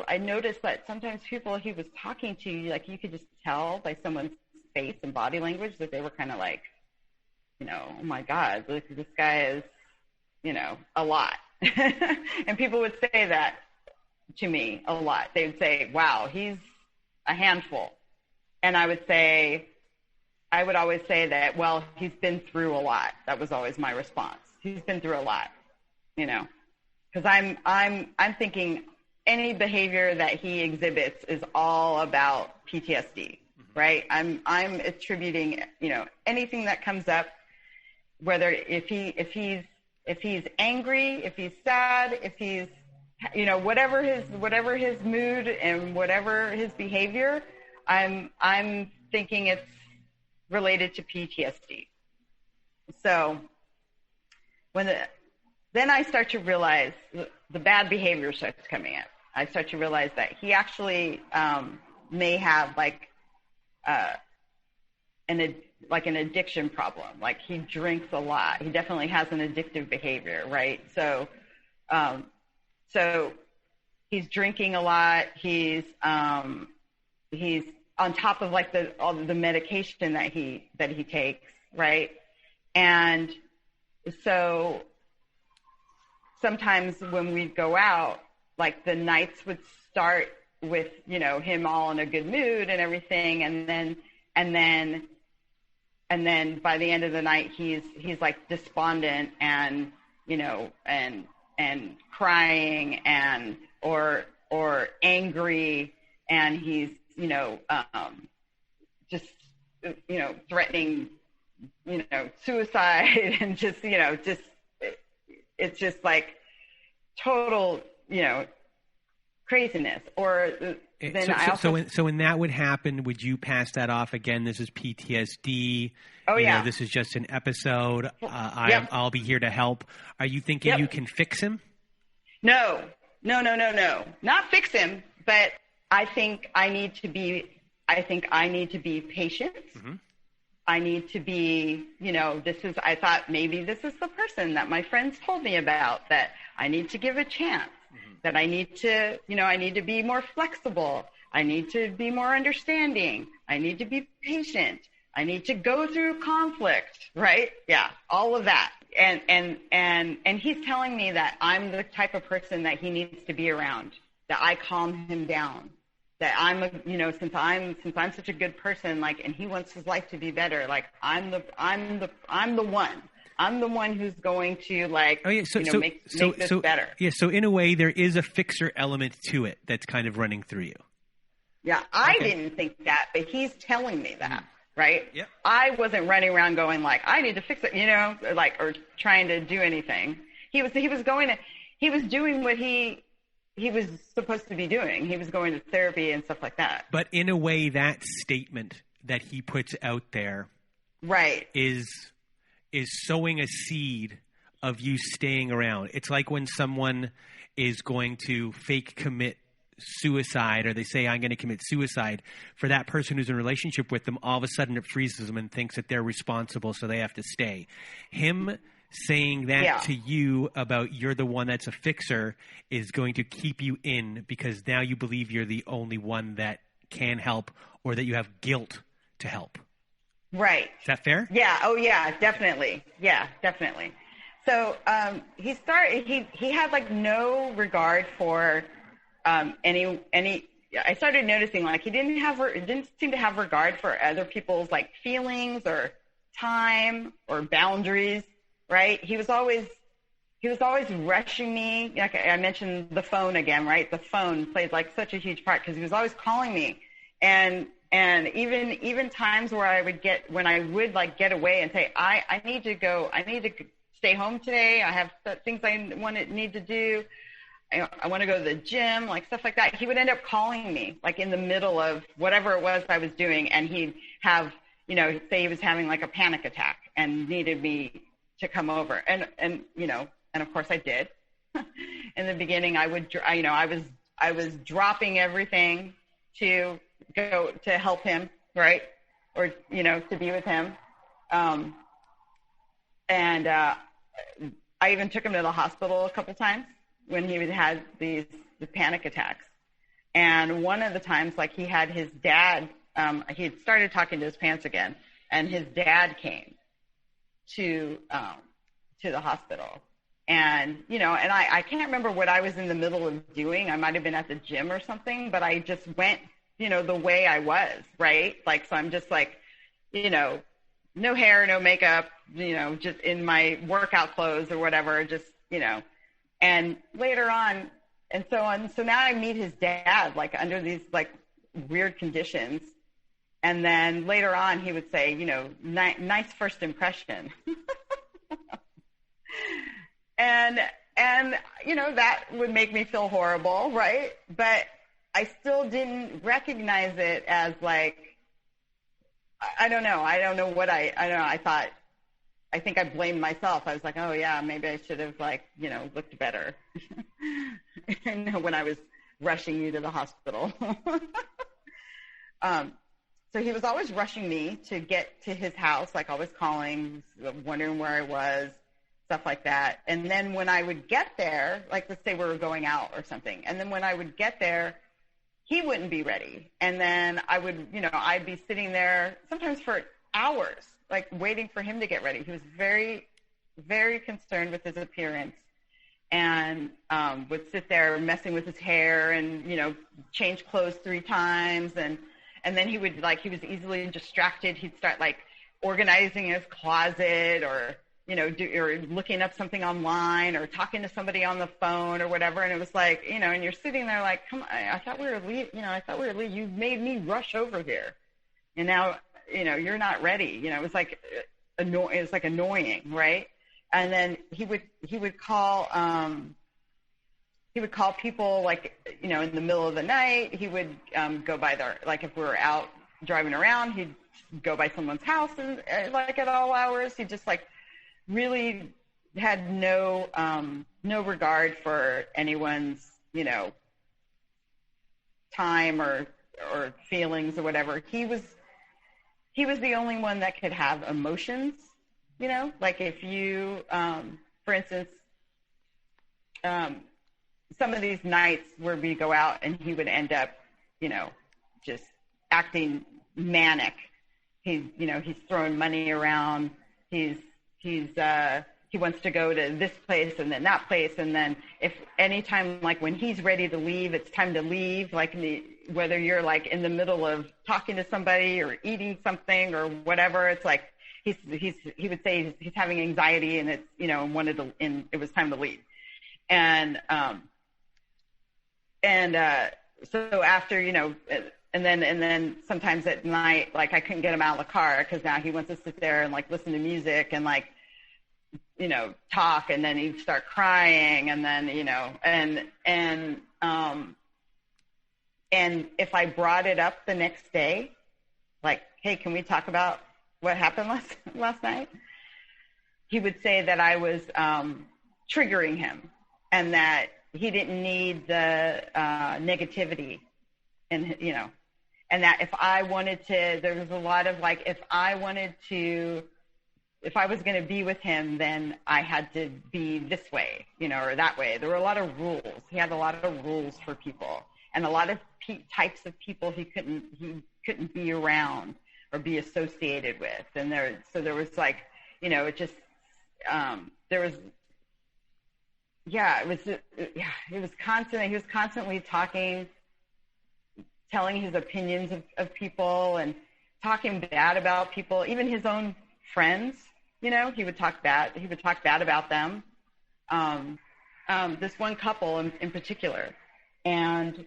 I noticed that sometimes people he was talking to, you could just tell by someone's face and body language that they were kind of oh my God, this guy is, a lot. And people would say that to me a lot. They would say, wow, he's a handful. And I would always say that, well, he's been through a lot. That was always my response. He's been through a lot, because I'm thinking any behavior that he exhibits is all about PTSD, right? I'm attributing, anything that comes up, whether if he's angry, if he's sad, if he's, whatever his mood and whatever his behavior, I'm thinking it's related to PTSD. So then I start to realize the bad behavior starts coming in. I start to realize that he actually may have an addiction problem. He drinks a lot. He definitely has an addictive behavior, right? So So he's drinking a lot. He's on top of like all the medication that he takes, right? And so sometimes when we'd go out, like the nights would start with, him all in a good mood and everything. And then by the end of the night, he's like despondent and, and crying or angry. And he's, just, threatening, suicide and just, it's just like total, craziness. Or then so when that would happen, would you pass that off again? This is PTSD. Oh, yeah. This is just an episode. Yep. I'll be here to help. Are you thinking you can fix him? No. Not fix him, but I think I need to be patient. Mm-hmm. I need to be, I thought maybe this is the person that my friends told me about, that I need to give a chance, mm-hmm. that I need to be more flexible. I need to be more understanding. I need to be patient. I need to go through conflict, right? Yeah, all of that. And he's telling me that I'm the type of person that he needs to be around, that I calm him down. That I'm since I'm such a good person, like, and he wants his life to be better, like I'm the one who's going to make this better. Yeah. So in a way, there is a fixer element to it that's kind of running through you. Yeah. I didn't think that, but he's telling me that, right? Yep. I wasn't running around going like, I need to fix it, or trying to do anything. He was doing what he was supposed to be doing. He was going to therapy and stuff like that. But in a way, that statement that he puts out there, right, is sowing a seed of you staying around. It's like when someone is going to fake commit suicide, or they say, I'm going to commit suicide. For that person who's in a relationship with them, all of a sudden it freezes them and thinks that they're responsible, so they have to stay. Him saying that to you about you're the one that's a fixer is going to keep you in, because now you believe you're the only one that can help, or that you have guilt to help. Right. Is that fair? Yeah. Oh, yeah, definitely. Yeah, definitely. So he had like no regard for any. I started noticing like he didn't seem to have regard for other people's like feelings or time or boundaries. Right. He was always rushing me. Like I mentioned the phone again, right? The phone played like such a huge part, because he was always calling me. And even times where I would get get away and say, I need to stay home today. I have things I need to do. I want to go to the gym, like stuff like that. He would end up calling me like in the middle of whatever it was I was doing. And he'd have, say he was having like a panic attack and needed me to come over. And of course I did. In the beginning, I was dropping everything to go to help him, right? Or, to be with him. And I even took him to the hospital a couple times when he had the panic attacks. And one of the times, like he had his dad, he had started talking to his parents again, and his dad came to the hospital. And, and I can't remember what I was in the middle of doing. I might have been at the gym or something, but I just went, the way I was, right? Like, so I'm just like, no hair, no makeup, just in my workout clothes or whatever, just, and later on. And so on. So now I meet his dad, like under these like weird conditions. And then later on he would say, nice first impression. And that would make me feel horrible, right? But I still didn't recognize it as like, I don't know. I think I blamed myself. I was like, oh yeah, maybe I should have looked better when I was rushing you to the hospital. So he was always rushing me to get to his house, like always calling, wondering where I was. stuff like that. And then when I would get there, like let's say we were going out or something, and then when I would get there, he wouldn't be ready. And then I would, I'd be sitting there sometimes for hours, like waiting for him to get ready. He was very, very concerned with his appearance, and would sit there messing with his hair and, change clothes 3 times. And then he would he was easily distracted. He'd start organizing his closet or, or looking up something online or talking to somebody on the phone or whatever. And it was and you're sitting there come on, I thought we were leaving, you made me rush over here. And now, you're not ready. It was annoying, right? And then he would call people in the middle of the night. He would go by if we were out driving around, he'd go by someone's house and at all hours. He just really had no regard for anyone's time or feelings or whatever. He was the only one that could have emotions. If you, for instance, some of these nights where we go out and he would end up, just acting manic. He's throwing money around. He wants to go to this place and then that place. And then if anytime, when he's ready to leave, it's time to leave, whether you're in the middle of talking to somebody or eating something or whatever, it's he would say he's having anxiety and it's, and it was time to leave. And so after, and then sometimes at night, I couldn't get him out of the car because now he wants to sit there and listen to music and talk, and then he'd start crying, and then, and if I brought it up the next day, hey, can we talk about what happened last night? He would say that I was triggering him and that he didn't need the negativity, and and that if I wanted to, there was a lot of if I was going to be with him, then I had to be this way, or that way. There were a lot of rules. He had a lot of rules for people, and a lot of types of people he couldn't be around or be associated with. And there was it just, there was, it was constant. He was constantly talking, telling his opinions of people and talking bad about people, even his own friends. He would talk bad about them. This one couple in particular, and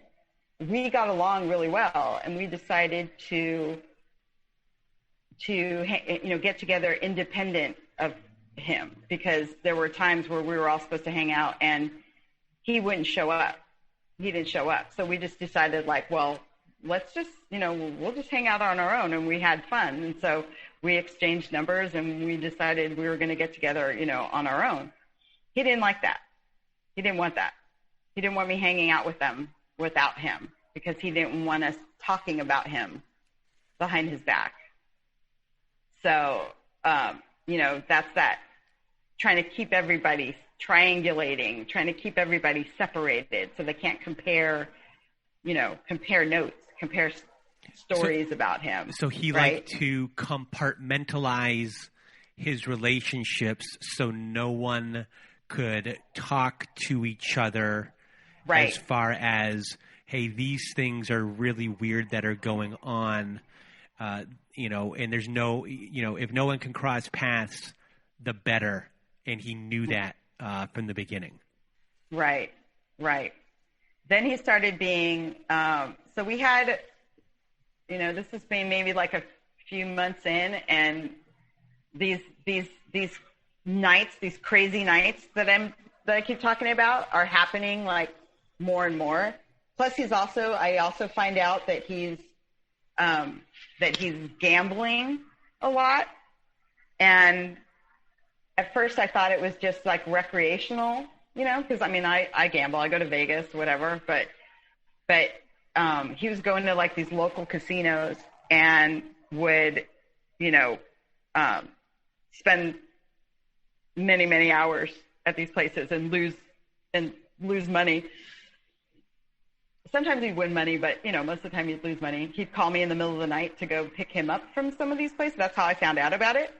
we got along really well, and we decided to get together independent of him, because there were times where we were all supposed to hang out and he wouldn't show up. He didn't show up. So we just decided well, let's just, we'll just hang out on our own. And we had fun. And so we exchanged numbers and we decided we were going to get together, on our own. He didn't like that. He didn't want that. He didn't want me hanging out with them without him, because he didn't want us talking about him behind his back. So, that's that, trying to keep everybody triangulating, trying to keep everybody separated so they can't compare notes, compare stories about him. So he liked to compartmentalize his relationships so no one could talk to each other, as far as, hey, these things are really weird that are going on, and there's no, if no one can cross paths, the better. And he knew that from the beginning. Right. Then he started being, so we had, this has been maybe a few months in, and these nights, these crazy nights that I keep talking about are happening more and more. Plus I also find out that he's gambling a lot. And at first I thought it was just recreational, because I gamble, I go to Vegas, whatever, but he was going to these local casinos and would, spend many, many hours at these places and lose money. Sometimes he'd win money, but most of the time he'd lose money. He'd call me in the middle of the night to go pick him up from some of these places. That's how I found out about it,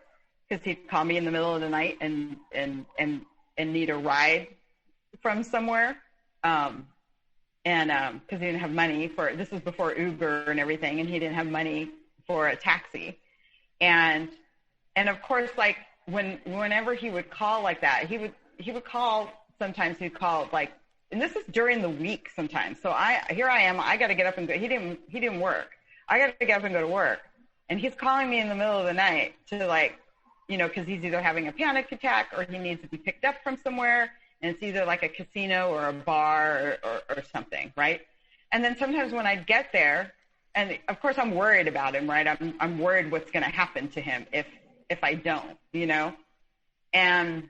because he'd call me in the middle of the night and need a ride from somewhere. Because he didn't have money this was before Uber and everything, and he didn't have money for a taxi. And of course, like whenever he would call like that, he would call, sometimes he'd call like, and this is during the week sometimes. So here I am, I got to get up and go. He didn't work. I got to get up and go to work. And he's calling me in the middle of the night to like, because he's either having a panic attack or he needs to be picked up from somewhere. And it's either like a casino or a bar or something, right? And then sometimes when I get there, and of course I'm worried about him, right? I'm worried what's going to happen to him if I don't, And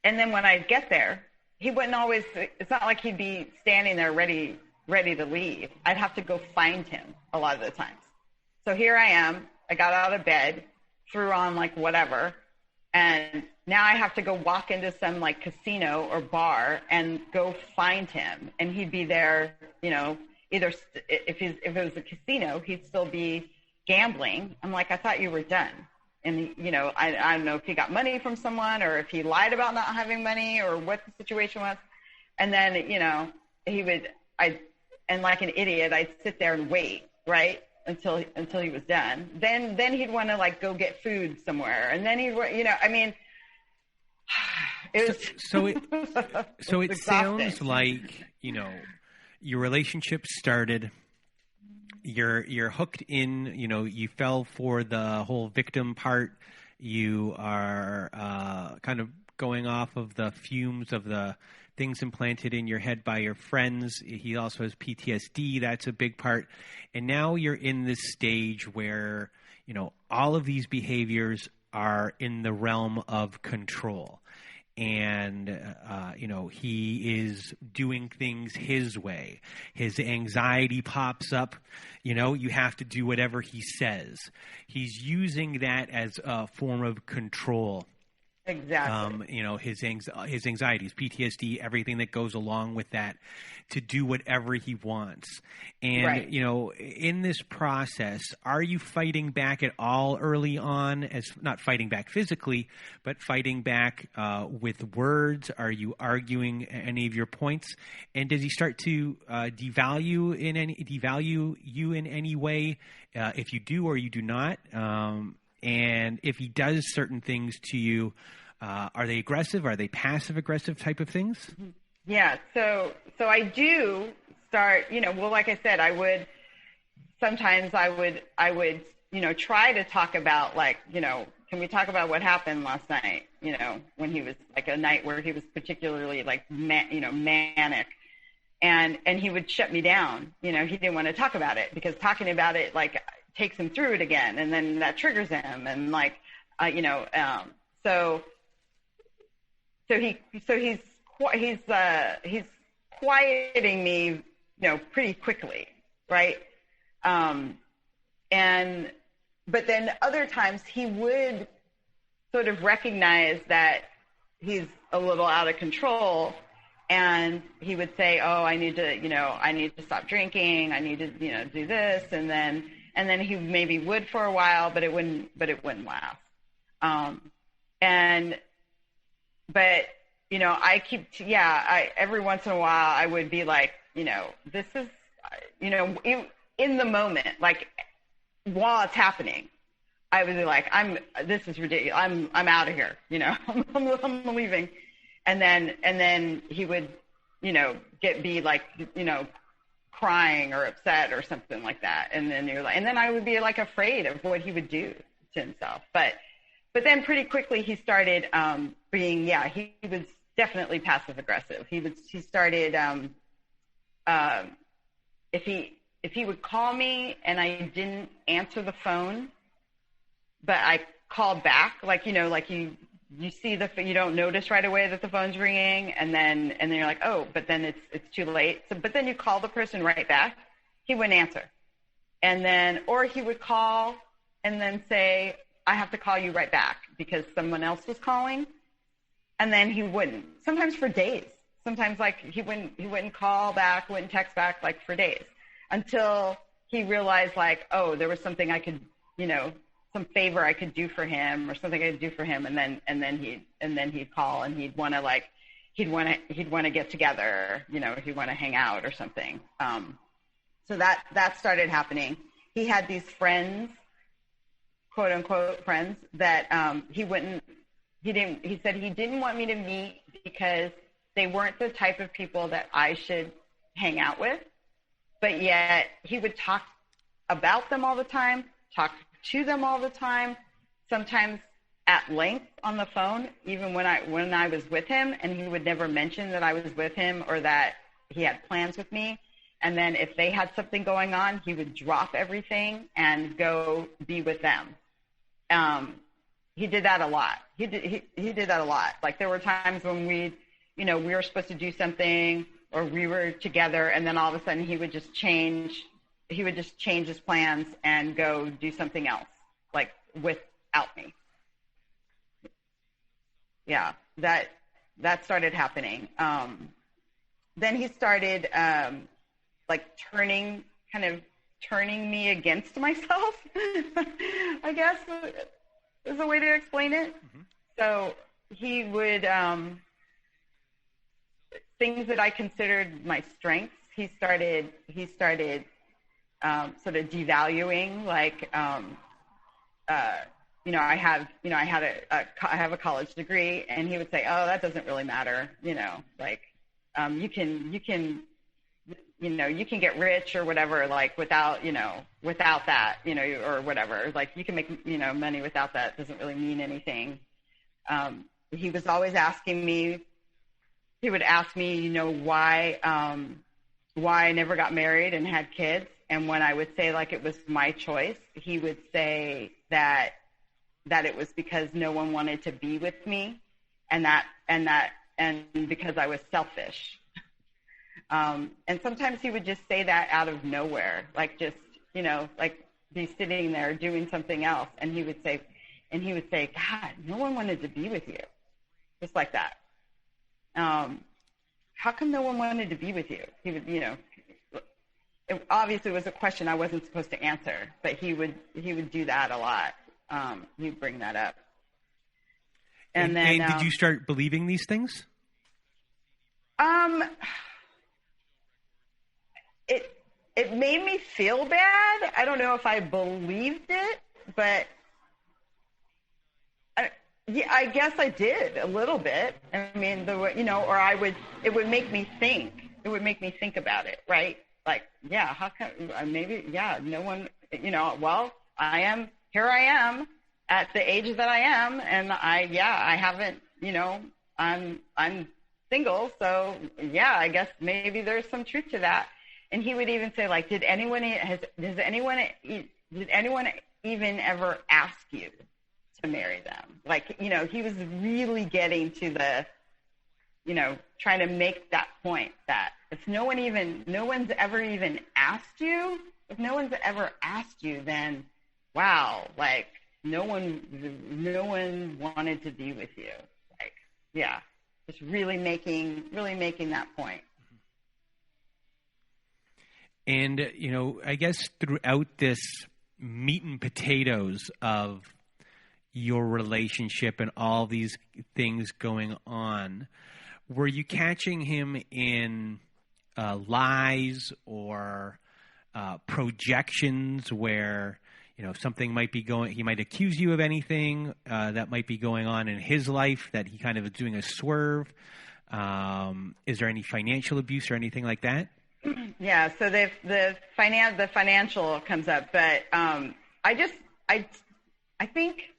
then when I get there, he wouldn't always, it's not like he'd be standing there ready to leave. I'd have to go find him a lot of the times. So here I am, I got out of bed, threw on like whatever, and now I have to go walk into some like casino or bar and go find him. And he'd be there, either if it was a casino, he'd still be gambling. I'm like, I thought you were done. And, I don't know if he got money from someone or if he lied about not having money or what the situation was. And then, and like an idiot, I'd sit there and wait, right, until he was done. Then he'd want to like go get food somewhere. And then it was. So it sounds like, your relationship started. You're hooked in, you fell for the whole victim part. You are kind of going off of the fumes of the things implanted in your head by your friends. He also has PTSD. That's a big part. And now you're in this stage where, all of these behaviors are in the realm of control. And, he is doing things his way. His anxiety pops up. You have to do whatever he says. He's using that as a form of control. Exactly. His anxiety, his PTSD, everything that goes along with that, to do whatever he wants. And, right. In this process, are you fighting back at all early on, as not fighting back physically, but fighting back with words? Are you arguing any of your points? And does he start to devalue you in any way, if you do or you do not? And if he does certain things to you, are they aggressive? Are they passive aggressive type of things? Yeah. So I do start, like I said, I would try to talk about like, can we talk about what happened last night? When he was like a night where he was particularly like, manic, and he would shut me down. He didn't want to talk about it because talking about it, like, takes him through it again, and then that triggers him, and like, so he's quieting me, pretty quickly, right? But then other times he would sort of recognize that he's a little out of control, and he would say, "Oh, I need to stop drinking. I need to, do this," and then he maybe would for a while, but it wouldn't last. Every once in a while I would be like, this is, in the moment, like while it's happening, I would be like, this is ridiculous. I'm out of here. I'm leaving. And then he would, be like, crying or upset or something like that. And then I would be like afraid of what he would do to himself. But then pretty quickly he started, he was definitely passive aggressive. He started, if he would call me and I didn't answer the phone, but I called back, like, you see you don't notice right away that the phone's ringing, and then you're like, oh, but then it's too late. So, but then you call the person right back, he wouldn't answer. And then, or he would call and then say, I have to call you right back because someone else was calling. And then he wouldn't, sometimes for days. Sometimes like he wouldn't call back, wouldn't text back like for days until he realized like, oh, there was something I could, some favor I could do for him or something I could do for him. And then he'd call and he'd want to get together, he'd want to hang out or something. So that started happening. He had these friends, quote unquote friends, that he said he didn't want me to meet because they weren't the type of people that I should hang out with, but yet he would talk about them all the time, talk to them all the time, sometimes at length on the phone, even when I was with him, and he would never mention that I was with him or that he had plans with me. And then if they had something going on, he would drop everything and go be with them. He did that a lot. He did that a lot. Like there were times when we were supposed to do something or we were together, and then all of a sudden he would just change his plans and go do something else, like without me. Yeah, that started happening. Then he started like turning me against myself, I guess is a way to explain it. Mm-hmm. So he would, things that I considered my strengths, he started sort of devaluing, like, I have a college degree, and he would say, oh, that doesn't really matter. Like, you can get rich or whatever, like without that, or whatever, like you can make, money without that. It doesn't really mean anything. He was always asking me, he would ask me, why I never got married and had kids. And when I would say like it was my choice, he would say that it was because no one wanted to be with me and because I was selfish. And sometimes he would just say that out of nowhere, like just, like be sitting there doing something else. And he would say, God, no one wanted to be with you. Just like that. How come no one wanted to be with you? He would, it obviously was a question I wasn't supposed to answer, but he would do that a lot. He'd bring that up. And then, did you start believing these things? It made me feel bad. I don't know if I believed it, but I guess I did a little bit. I mean, it would make me think. It would make me think about it, right? Like, yeah, how come, maybe, yeah, no one, well, here I am at the age that I am, and I haven't, I'm single, so yeah, I guess maybe there's some truth to that. And he would even say, like, did anyone even ever ask you to marry them? Like, he was really getting to the, trying to make that point that if no one's ever even asked you, then wow, like no one wanted to be with you. Like, yeah, just really making that point. And, I guess throughout this meat and potatoes of your relationship and all these things going on, were you catching him in lies or projections where, something might be he might accuse you of anything that might be going on in his life that he kind of is doing a swerve? Is there any financial abuse or anything like that? Yeah, so the financial comes up, but I think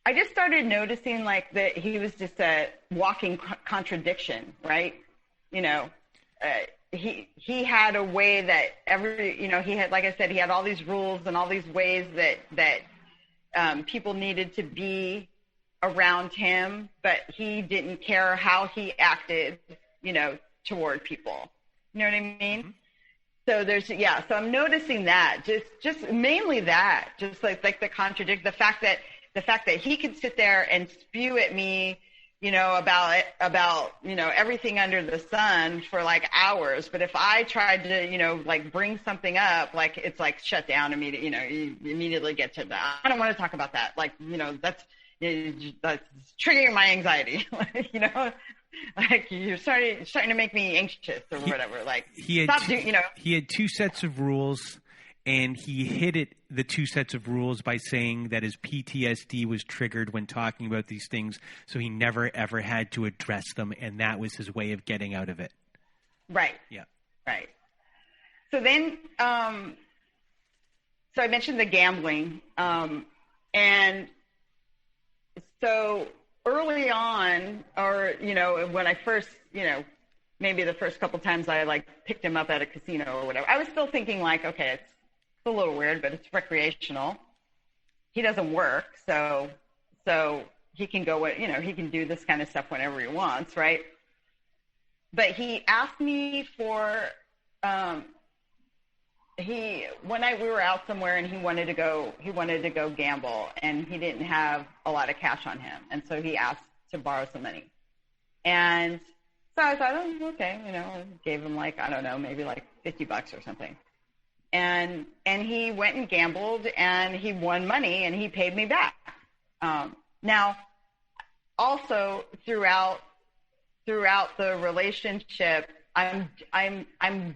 I just started noticing like that he was just a walking contradiction, right? He had a way that he had, like I said, he had all these rules and all these ways that people needed to be around him, but he didn't care how he acted, toward people. You know what I mean? So so I'm noticing that, just mainly that, just like the fact that he could sit there and spew at me, about everything under the sun for like hours. But if I tried to, like bring something up, like it's like shut down immediately, you immediately get to that. I don't want to talk about that. Like, that's triggering my anxiety, like you're starting to make me anxious or whatever. Like he had two sets of rules, and he hid the two sets of rules by saying that his PTSD was triggered when talking about these things, so he never ever had to address them, and that was his way of getting out of it. Right. Yeah. Right. So then, so I mentioned the gambling, and so early on, or, when I first, maybe the first couple times I like picked him up at a casino or whatever, I was still thinking like, okay, it's a little weird, but it's recreational. He doesn't work. So he can go, he can do this kind of stuff whenever he wants. Right. But he asked me for, we were out somewhere and he wanted to go gamble, and he didn't have a lot of cash on him. And so he asked to borrow some money. And so I thought, oh, okay, I gave him like, I don't know, maybe like $50 or something. And he went and gambled, and he won money, and he paid me back. Now, also throughout the relationship, I'm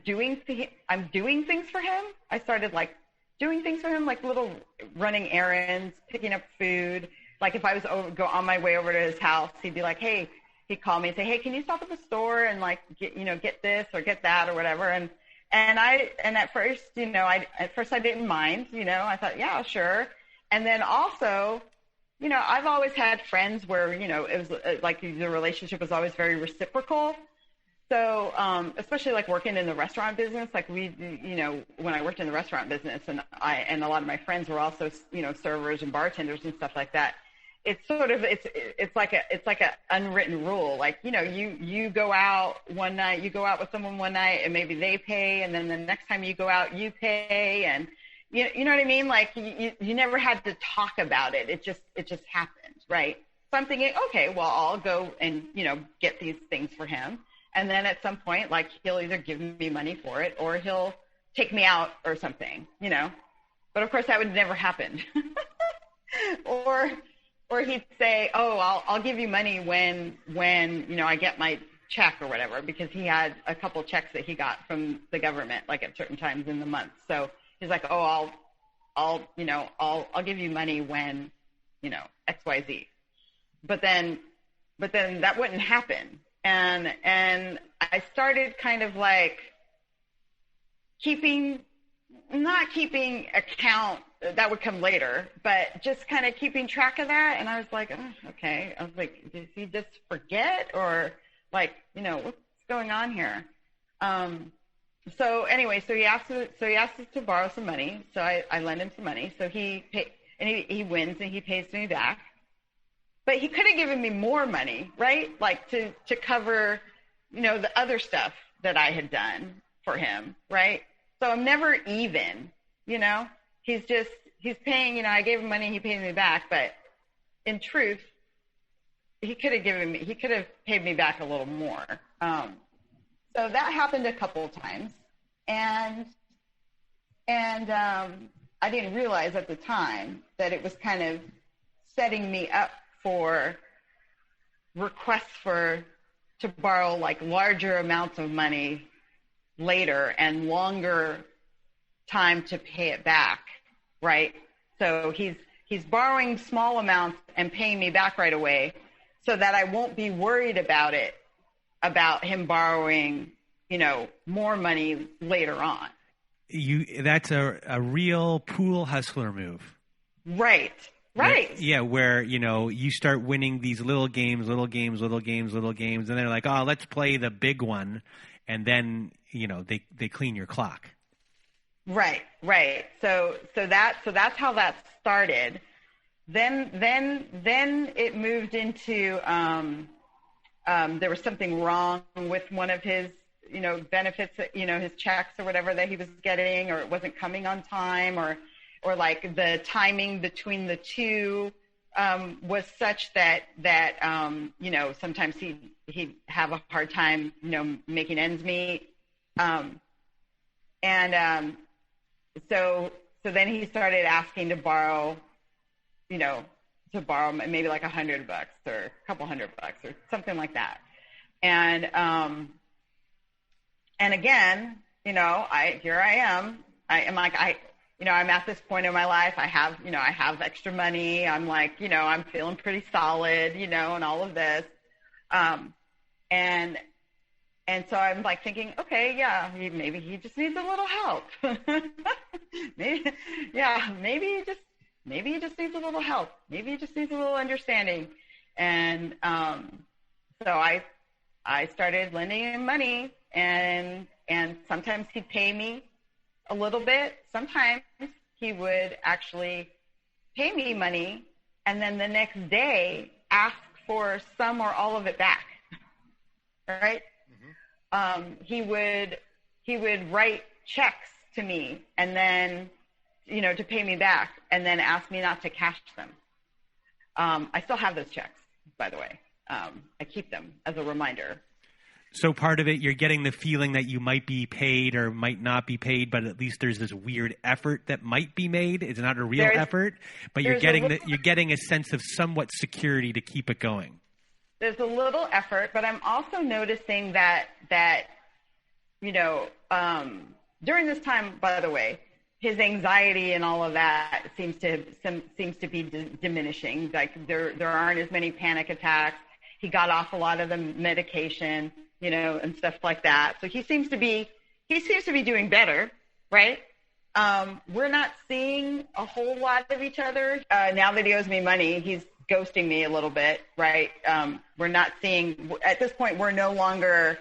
doing things for him. I started like doing things for him, like little running errands, picking up food. Like if I was go on my way over to his house, he'd be like, hey, he'd call me and say, hey, can you stop at the store and like get this or get that or whatever. And at first, I didn't mind, I thought, yeah, sure. And then also, I've always had friends where, it was like the relationship was always very reciprocal. So, especially like working in the restaurant business, like when I worked in the restaurant business, and a lot of my friends were also, servers and bartenders and stuff like that. It's sort of, it's like a unwritten rule. Like, you go out one night, you go out with someone one night and maybe they pay. And then the next time you go out, you pay. And you know what I mean? Like you never had to talk about it. It just happened. Right. So I'm thinking, okay, well, I'll go and, get these things for him. And then at some point, like he'll either give me money for it or he'll take me out or something, but of course that would never happen. Or he'd say, oh, I'll give you money when I get my check or whatever, because he had a couple checks that he got from the government, like at certain times in the month. So he's like, oh, I'll give you money when, X, Y, Z. But then that wouldn't happen. And I started kind of like not keeping account, that would come later, but just kind of keeping track of that. And I was like, oh, okay. I was like, did he just forget, or like, what's going on here? So anyway, so he asked us to borrow some money. So I lend him some money. So he paid, and he wins and he pays me back. But he could have given me more money, right? Like to cover, the other stuff that I had done for him, right? So I'm never even, he's paying, I gave him money, he paid me back. But in truth, he could have paid me back a little more. So that happened a couple of times. And I didn't realize at the time that it was kind of setting me up for requests to borrow like larger amounts of money later and longer time to pay it back, right? So he's borrowing small amounts and paying me back right away, so that I won't be worried about him borrowing, more money later on. That's a real pool hustler move. Right. Right. Yeah, where, you start winning these little games, and they're like, oh, let's play the big one. And then, they clean your clock. Right. So that's how that started. Then it moved into, there was something wrong with one of his benefits, his checks or whatever that he was getting, or it wasn't coming on time, or like the timing between the two was such that sometimes he'd have a hard time, making ends meet. So then he started asking to borrow, maybe like $100 or a couple $100 or something like that. And again, here I am. I'm at this point in my life. I have extra money. I'm like, I'm feeling pretty solid, and all of this. And so I'm like thinking, okay, yeah, maybe he just needs a little help. maybe he just needs a little help. Maybe he just needs a little understanding. And so I started lending him money, and sometimes he'd pay me a little bit. Sometimes he would actually pay me money, and then the next day ask for some or all of it back. Right? He would write checks to me, and then, to pay me back, and then ask me not to cash them. I still have those checks, by the way. I keep them as a reminder. So part of it, you're getting the feeling that you might be paid or might not be paid, but at least there's this weird effort that might be made. It's not a real effort, but you're getting a sense of somewhat security to keep it going. There's a little effort, but I'm also noticing that during this time, by the way, his anxiety and all of that seems to be diminishing. Like there aren't as many panic attacks. He got off a lot of the medication, and stuff like that. So he seems to be doing better, right? We're not seeing a whole lot of each other. Now that he owes me money, he's ghosting me a little bit, right? We're not seeing, at this point, we're no longer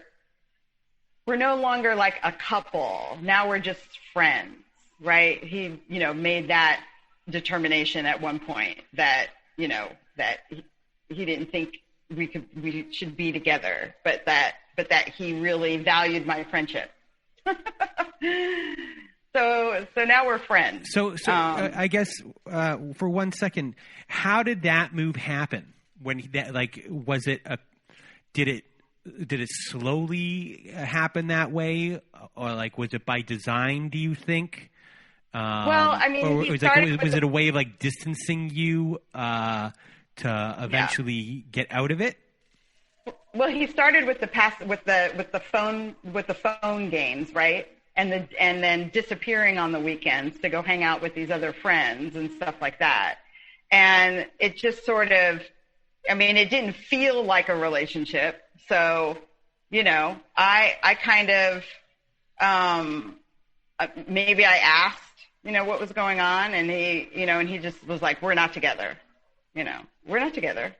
like a couple. Now we're just friends, right? He, made that determination at one point that he didn't think we should be together, but that he really valued my friendship. So now we're friends. So I guess for 1 second, how did that move happen? Was it did it slowly happen that way, or was it by design? Do you think? Well, I mean, was it a way of distancing you to eventually get out of it? Well, he started with the phone games, right? And then disappearing on the weekends to go hang out with these other friends and stuff like that. And it just sort of, it didn't feel like a relationship. So, I kind of, maybe I asked, what was going on, and he just was like, we're not together. We're not together.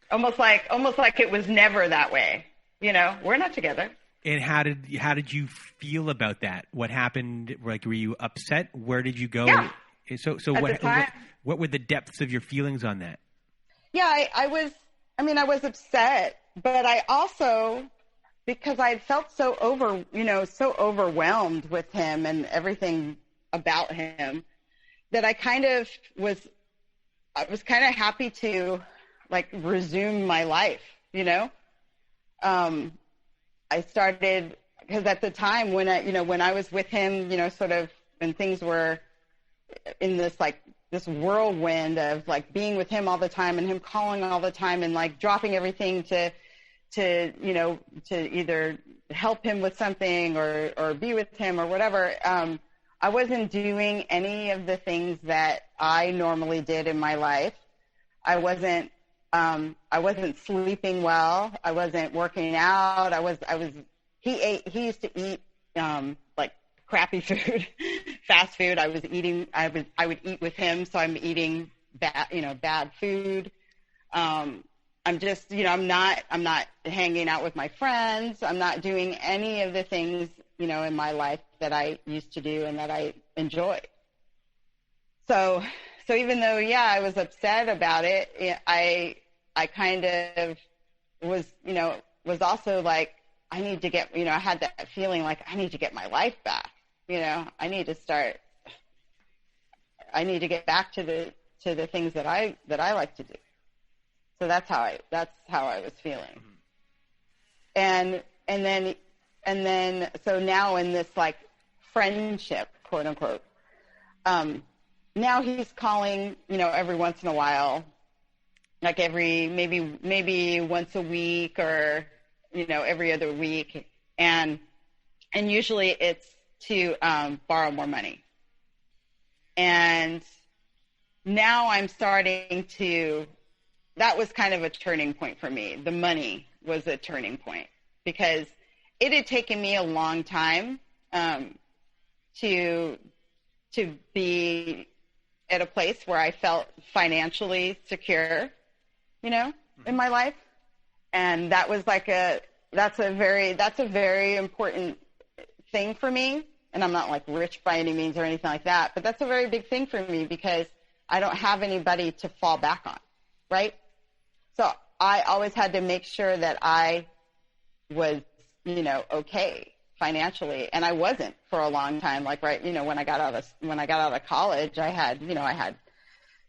Almost like it was never that way. We're not together. And how did you feel about that? What happened? Were you upset? Where did you go? Yeah. So what were the depths of your feelings on that? Yeah, I was upset, but I also, because I felt so overwhelmed with him and everything about him, that I was kind of happy to resume my life, I started, because at the time when I was with him, sort of when things were in this whirlwind of being with him all the time and him calling all the time and dropping everything to either help him with something or be with him or whatever. I wasn't doing any of the things that I normally did in my life. I wasn't sleeping well. I wasn't working out. He used to eat, crappy food, fast food. I would eat with him. So I'm eating bad food. I'm just, I'm not hanging out with my friends. I'm not doing any of the things, in my life that I used to do and that I enjoy. So even though, I was upset about it, I kind of was also I need to get, I had that feeling like I need to get my life back. I need to get back to the things that I like to do. So that's how I was feeling. And then so now in this like friendship, quote unquote, now he's calling, every once in a while, like maybe once a week or, every other week. And usually it's to borrow more money. And now I'm starting to, that was kind of a turning point for me. The money was a turning point because it had taken me a long time to be at a place where I felt financially secure, in my life. And that was like that's a very important thing for me. And I'm not like rich by any means or anything like that, but that's a very big thing for me because I don't have anybody to fall back on, right? So I always had to make sure that I was, okay financially, and I wasn't for a long time. Like, right, when I got out of college, I had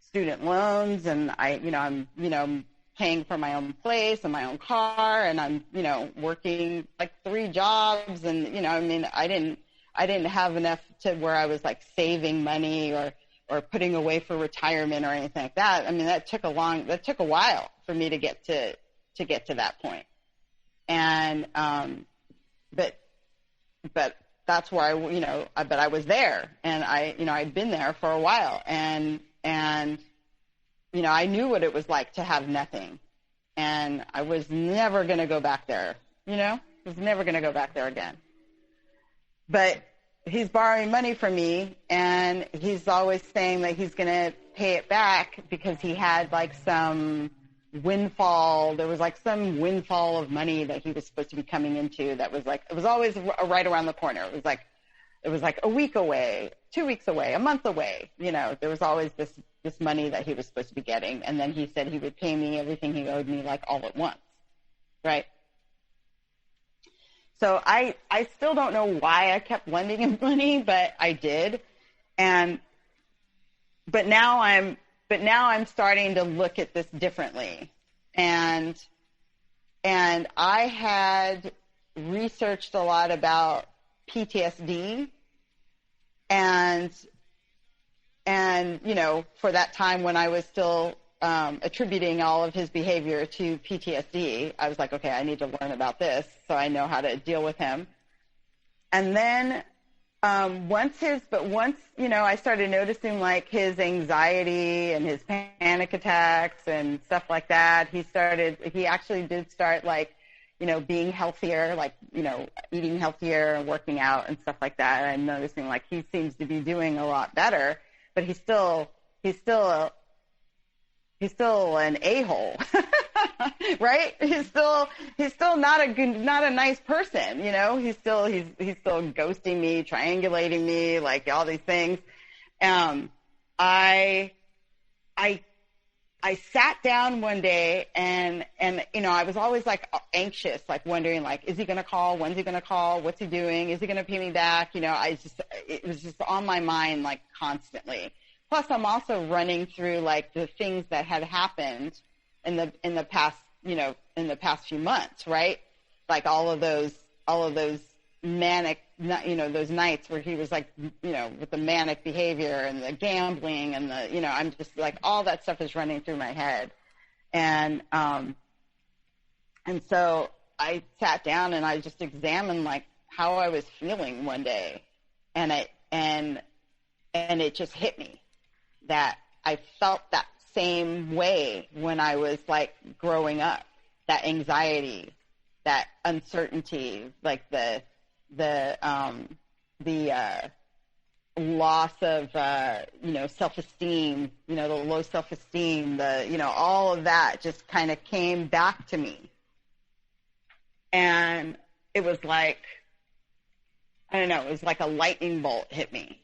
student loans, and I'm paying for my own place and my own car, and I'm working like 3 jobs, and I didn't have enough to where I was like saving money or putting away for retirement or anything like that. I mean, that took a while for me to get to that point. And but that's where but I was there, and I'd been there for a while, and I knew what it was like to have nothing, and I was never going to go back there. I was never going to go back there again. But he's borrowing money from me, and he's always saying that he's going to pay it back because he had like some windfall. There was like some windfall of money that he was supposed to be coming into that was like, it was always right around the corner. It was like a week away, 2 weeks away, a month away. There was always this money that he was supposed to be getting. And then he said he would pay me everything he owed me like all at once. Right. So I still don't know why I kept lending him money, but I did. But now I'm starting to look at this differently. And I had researched a lot about PTSD and for that time when I was still attributing all of his behavior to PTSD, I was like, okay, I need to learn about this so I know how to deal with him. And then once I started noticing like his anxiety and his panic attacks and stuff like that, he actually did start like, being healthier, like, eating healthier and working out and stuff like that. And I'm noticing like he seems to be doing a lot better, but he's still an a-hole, right? He's still not a nice person, He's still ghosting me, triangulating me, like all these things. I sat down one day and I was always like anxious, like wondering like, is he going to call? When's he going to call? What's he doing? Is he going to pay me back? It was just on my mind like constantly. Plus, I'm also running through like the things that had happened in the past few months, right? Like all of those manic, those nights where he was like, with the manic behavior and the gambling and I'm just like all that stuff is running through my head, and so I sat down and I just examined like how I was feeling one day, and it just hit me that I felt that same way when I was like growing up, that anxiety, that uncertainty, like the loss of, self-esteem, the low self-esteem, all of that just kind of came back to me. And it was like, I don't know, it was like a lightning bolt hit me.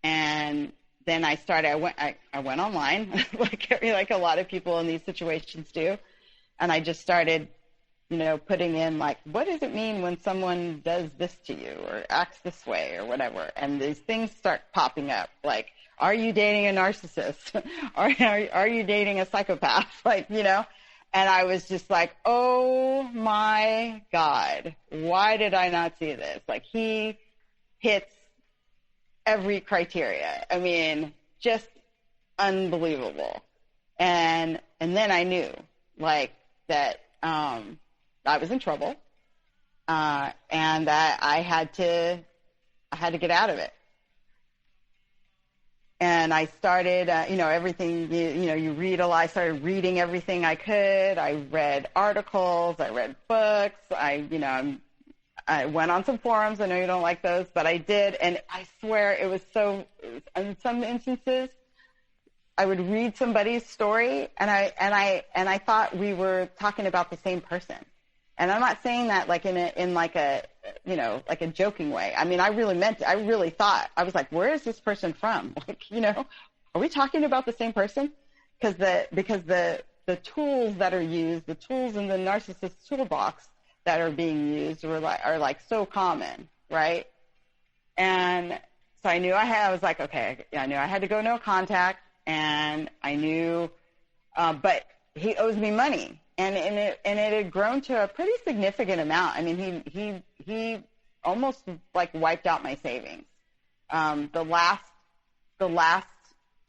And then I went online like a lot of people in these situations do. And I just started putting in like, what does it mean when someone does this to you or acts this way or whatever? And these things start popping up, like, are you dating a narcissist? Are you dating a psychopath? Like, and I was just like, oh my God, why did I not see this? Like, he hits every criteria. I mean, just unbelievable. And then I knew, like, that I was in trouble, and that I had to get out of it. And I started, everything, you read a lot. I started reading everything I could. I read articles. I read books. I went on some forums. I know you don't like those, but I did. And I swear it was in some instances, I would read somebody's story and I thought we were talking about the same person. And I'm not saying that like in a joking way. I mean, I really meant it. I really thought, I was like, where is this person from? Like, are we talking about the same person? Because the tools that are used, the tools in the narcissist toolbox that are being used are like so common, right? And so I knew I was like, okay, I knew I had to go no contact, and I knew, but he owes me money. And it had grown to a pretty significant amount. I mean, he almost like wiped out my savings. The last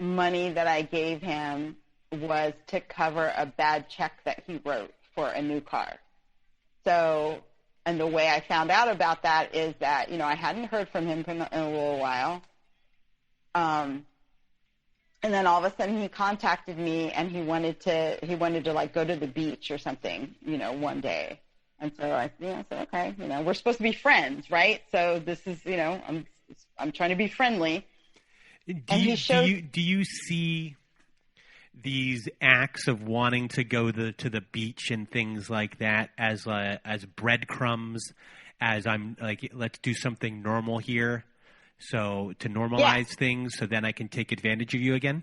money that I gave him was to cover a bad check that he wrote for a new car. So, and the way I found out about that is that, I hadn't heard from him in a little while. And then all of a sudden he contacted me and he wanted to like go to the beach or something, one day. And so I said, okay, we're supposed to be friends, right? So this is, I'm trying to be friendly. Do you see these acts of wanting to go to the beach and things like that as breadcrumbs, as I'm like, let's do something normal here? So to normalize things so then I can take advantage of you again?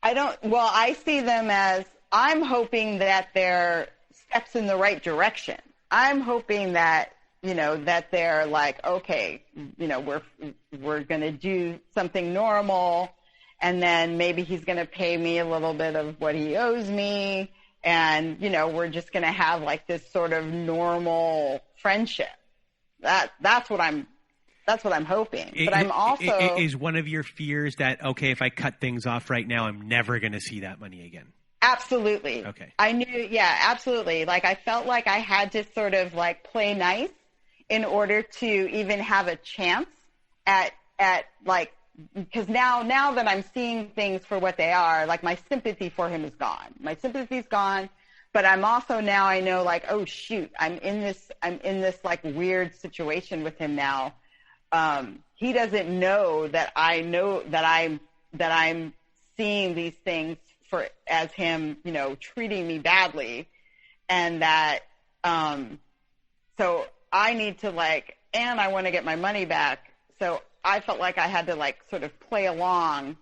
I see them as, I'm hoping that they're steps in the right direction. I'm hoping that, that they're like, okay, we're going to do something normal, and then maybe he's going to pay me a little bit of what he owes me, and, we're just going to have like this sort of normal friendship. That's what I'm hoping. But I'm also... Is one of your fears that, okay, if I cut things off right now, I'm never going to see that money again? Absolutely. Okay. I knew, absolutely. Like, I felt like I had to sort of like play nice in order to even have a chance at like, because now that I'm seeing things for what they are, like my sympathy for him is gone. My sympathy's gone. But I'm also now, I know, like, oh shoot, I'm in this like weird situation with him now. He doesn't know that I know that I'm seeing these things as him, treating me badly, and that, so I need to and I want to get my money back. So I felt like I had to like sort of play along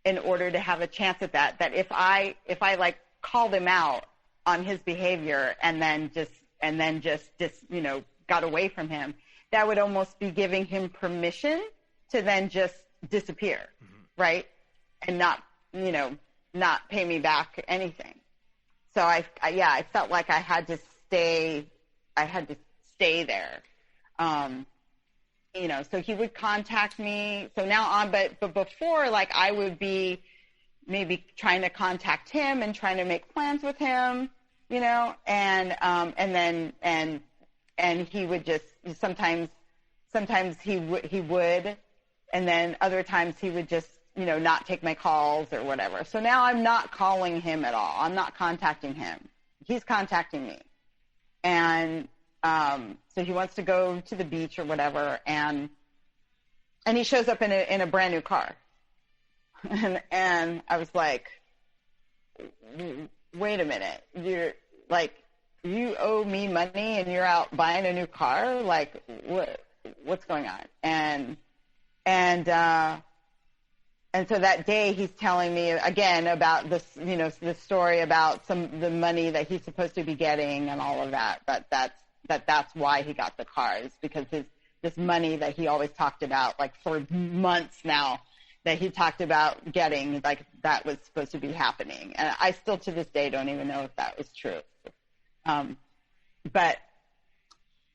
in order to have a chance at that if I like called him out on his behavior and then just got away from him, that would almost be giving him permission to then just disappear, right? And not pay me back anything. So I felt like I had to stay there. So he would contact me. So now on, but before, like, I would be maybe trying to contact him and trying to make plans with him, and he would just sometimes he would, and then other times he would just, not take my calls or whatever. So now I'm not calling him at all. I'm not contacting him. He's contacting me. And so he wants to go to the beach or whatever, and he shows up in a brand new car. And I was like, wait a minute, you're like, you owe me money and you're out buying a new car? Like, what's going on? And and so that day he's telling me again about this, this story about the money that he's supposed to be getting and all of that. But that's why he got the car, is because this money that he always talked about, like for months now, that he talked about getting, like that was supposed to be happening. And I still to this day don't even know if that was true. But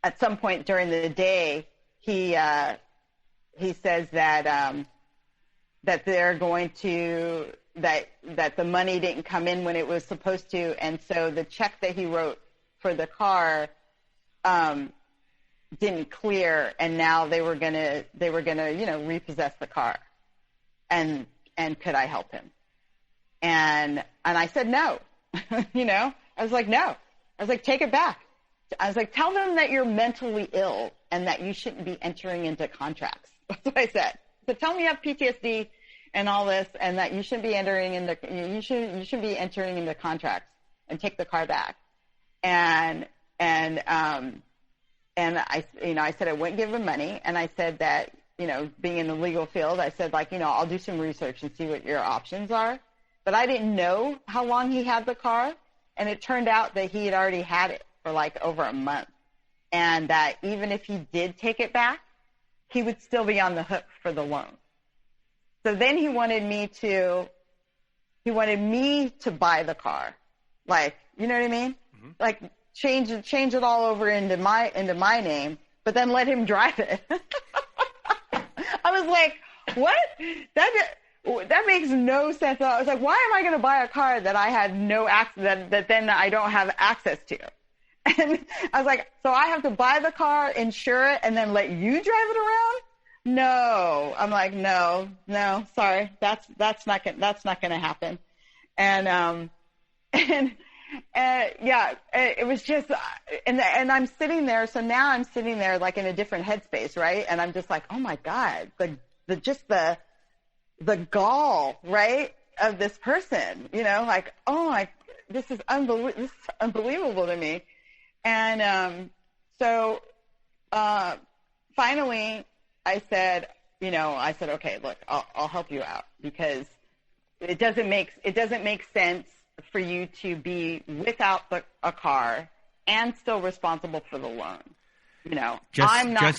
at some point during the day, he says that they're going to, that the money didn't come in when it was supposed to. And so the check that he wrote for the car, didn't clear. And now they were going to, repossess the car. And could I help him? And I said, no, I was like, no, I was like, take it back. I was like, tell them that you're mentally ill and that you shouldn't be entering into contracts. That's what I said. So tell them you have PTSD and all this, and that you shouldn't be entering into, you shouldn't be entering into contracts, and take the car back. And I said I wouldn't give him money. And I said that, being in the legal field, I said, like, I'll do some research and see what your options are. But I didn't know how long he had the car. And it turned out that he had already had it for like over a month. And that even if he did take it back, he would still be on the hook for the loan. So then he wanted me to buy the car. Like, you know what I mean? Mm-hmm. Like change it all over into my name, but then let him drive it. I was like, what? That makes no sense. I was like, why am I going to buy a car that I had no access, that then I don't have access to? And I was like, so I have to buy the car, insure it, and then let you drive it around? No. I'm like, no, sorry. That's not going to happen. And yeah, it was just, and I'm sitting there. So now I'm sitting there like in a different headspace, right? And I'm just like, oh my God, the gall, right, of this person, like, this is unbelievable to me. And so finally I said, okay, look, I'll help you out, because it doesn't make sense for you to be without a car and still responsible for the loan. I'm not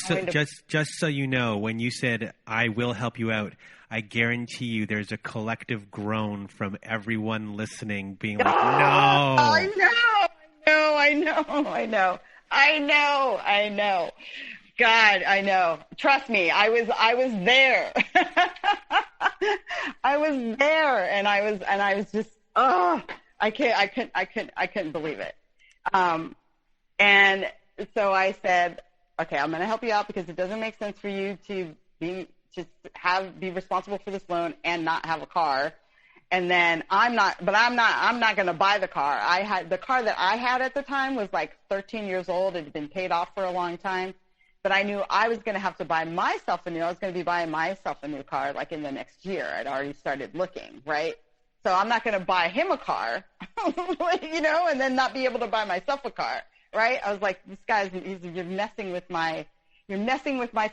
just so you know, when you said I will help you out, I guarantee you there's a collective groan from everyone listening being like, no. I know. God, I know. Trust me, I was there. I was there, and I was just, I couldn't believe it. And so I said, okay, I'm going to help you out, because it doesn't make sense for you to be responsible for this loan and not have a car. And then I'm not going to buy the car. The car that I had at the time was like 13 years old. It had been paid off for a long time, but I knew I was going to have to buy myself I was going to be buying myself a new car like in the next year. I'd already started looking, right? So I'm not going to buy him a car, and then not be able to buy myself a car, right? I was like, you're messing with my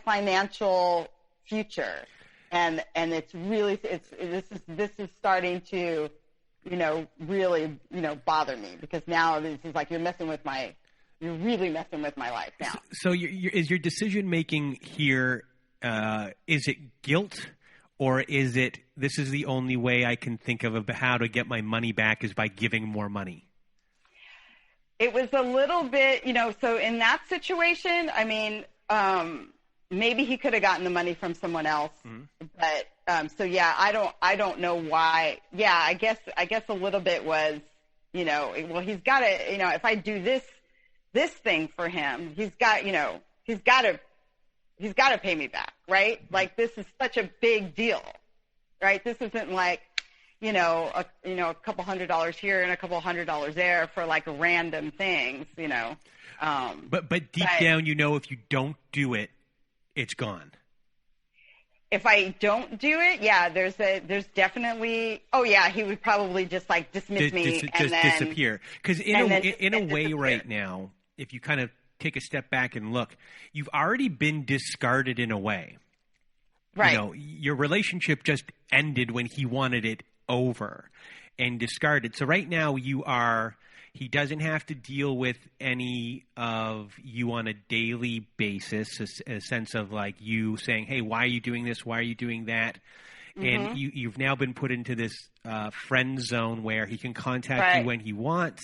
financial future. And it's really, this is starting to, really, bother me, because now this is like, you're really messing with my life now. So is your decision making here, is it guilt, or is it, this is the only way I can think of how to get my money back is by giving more money? It was a little bit, so in that situation, I mean, maybe he could have gotten the money from someone else, but so yeah, I don't know why. Yeah, I guess a little bit was, well, he's got to, if I do this thing for him, he's got to pay me back, right? Like, this is such a big deal, right? This isn't like, a couple $100 here and a couple $100 there for like random things, But deep down, if you don't do it, it's gone. If I don't do it, yeah, there's definitely. Oh yeah, he would probably just like dismiss me and then disappear. Because in a way, right now, if you kind of take a step back and look, you've already been discarded in a way. Right. You know, your relationship just ended when he wanted it over and discarded. So right now he doesn't have to deal with any of you on a daily basis, a sense of like you saying, hey, why are you doing this? Why are you doing that? And you've now been put into this friend zone where he can contact you when he wants,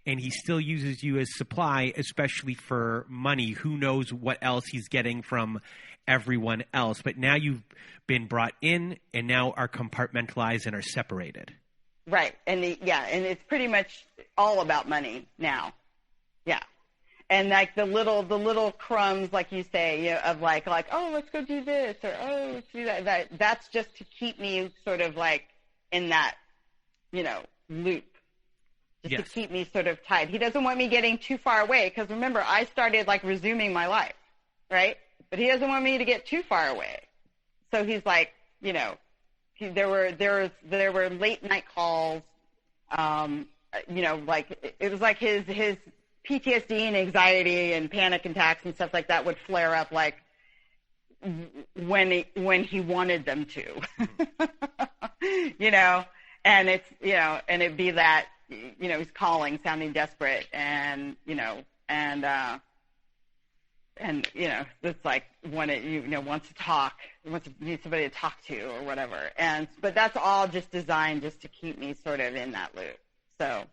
and he still uses you as supply, especially for money. Who knows what else he's getting from everyone else. But now you've been brought in and now are compartmentalized and are separated. Right. And and it's pretty much all about money now. Yeah. And like the little crumbs, like you say, of like, oh, let's go do this, or oh, let's do that. That's just to keep me sort of like in that, loop, just to keep me sort of tied. He doesn't want me getting too far away, because remember, I started like resuming my life, right? But he doesn't want me to get too far away. So he's like, there were late night calls, like it was like his PTSD and anxiety and panic attacks and stuff like that would flare up like when he wanted them to, and it's, and it'd be that, he's calling, sounding desperate, and it's like when it, wants to talk, needs somebody to talk to or whatever. But that's all just designed just to keep me sort of in that loop. So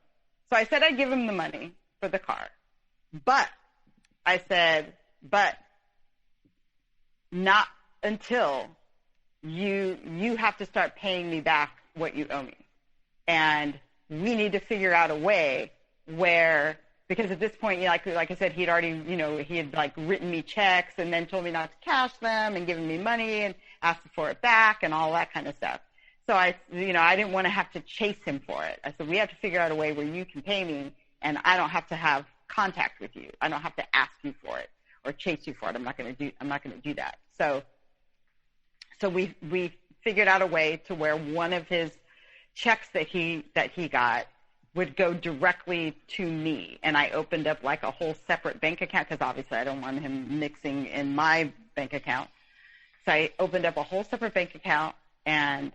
I said I'd give him the money for the car, but I said, but not until you have to start paying me back what you owe me. And we need to figure out a way where, because at this point, like I said, he'd already, he had like written me checks and then told me not to cash them and given me money and asked for it back and all that kind of stuff. So I didn't want to have to chase him for it. I said, we have to figure out a way where you can pay me and I don't have to have contact with you. I don't have to ask you for it or chase you for it. I'm not going to do that. So we figured out a way to where one of his checks that he got would go directly to me. And I opened up like a whole separate bank account, because obviously I don't want him mixing in my bank account. So I opened up a whole separate bank account and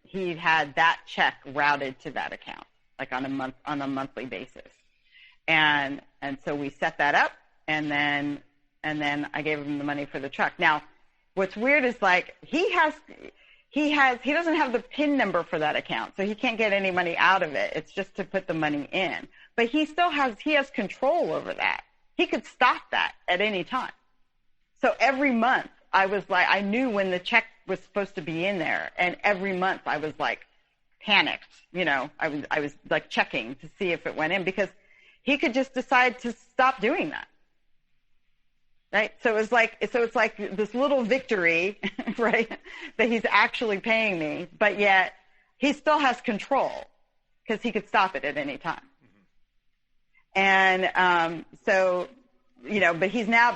he had that check routed to that account, like on a monthly basis. And so we set that up, and then I gave him the money for the truck. Now, what's weird is like he doesn't have the PIN number for that account, so he can't get any money out of it. It's just to put the money in. But he has control over that. He could stop that at any time. So every month I knew when the check was supposed to be in there, and every month I was like panicked. I was like checking to see if it went in, because he could just decide to stop doing that. Right. So it's like this little victory, right, that he's actually paying me, but yet he still has control because he could stop it at any time. Mm-hmm. And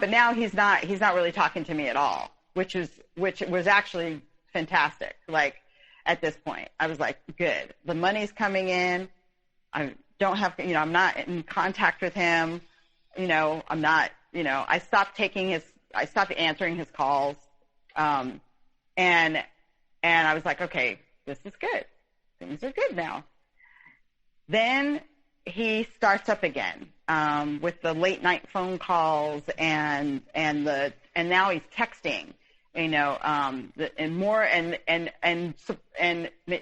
but now he's not really talking to me at all, which was actually fantastic. Like at this point, I was like, good, the money's coming in. I don't have, I'm not in contact with him. I'm not. I stopped answering his calls. And I was like, okay, this is good. Things are good now. Then he starts up again, with the late night phone calls and now he's texting, and more, and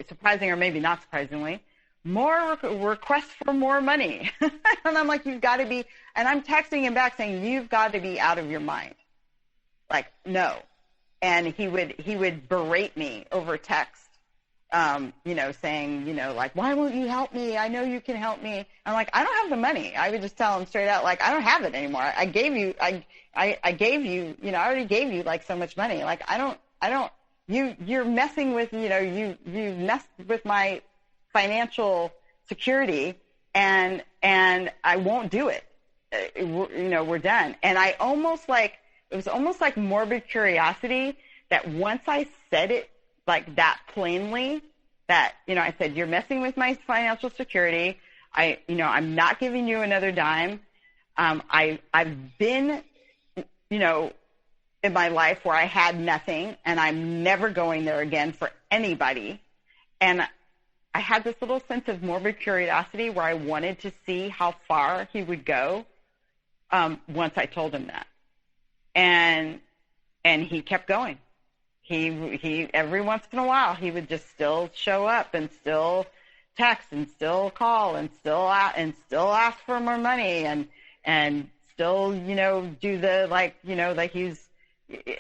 surprising, or maybe not surprisingly, more requests for more money. And I'm like, you've got to be, and I'm texting him back saying, you've got to be out of your mind. Like, no. And he would berate me over text, saying, like, why won't you help me? I know you can help me. I'm like, I don't have the money. I would just tell him straight out, like, I don't have it anymore. I gave you, I gave you, I already gave you like so much money. Like, you're messing with, you messed with my financial security, and I won't do it. We're done. And it was almost like morbid curiosity that once I said it like that plainly, that, I said, you're messing with my financial security. I'm not giving you another dime. I've been, in my life where I had nothing, and I'm never going there again for anybody. And I had this little sense of morbid curiosity where I wanted to see how far he would go once I told him that. And he kept going. He every once in a while he would just still show up and still text and still call and still ask for more money and still do the like he's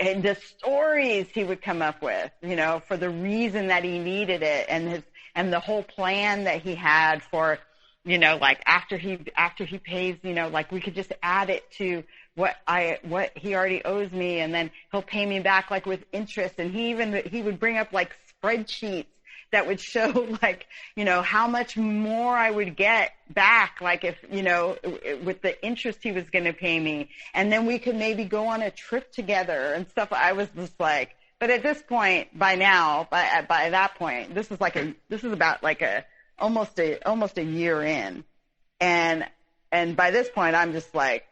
and the stories he would come up with for the reason that he needed it and the whole plan that he had for like after he pays like we could just add it to what he already owes me, and then he'll pay me back like with interest. And he would bring up like spreadsheets that would show like, how much more I would get back, like if, with the interest he was going to pay me. And then we could maybe go on a trip together and stuff. I was just like, but at this point, by that point, this is about like almost a year in. And by this point, I'm just like,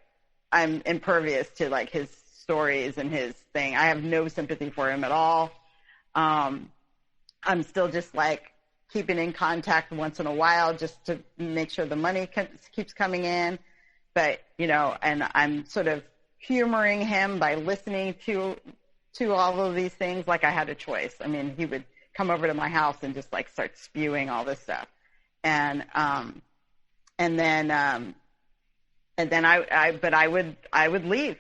I'm impervious to like his stories and his thing. I have no sympathy for him at all. I'm still just like keeping in contact once in a while just to make sure the money keeps coming in. But, and I'm sort of humoring him by listening to all of these things like I had a choice. I mean, he would come over to my house and just like start spewing all this stuff. And then I would leave.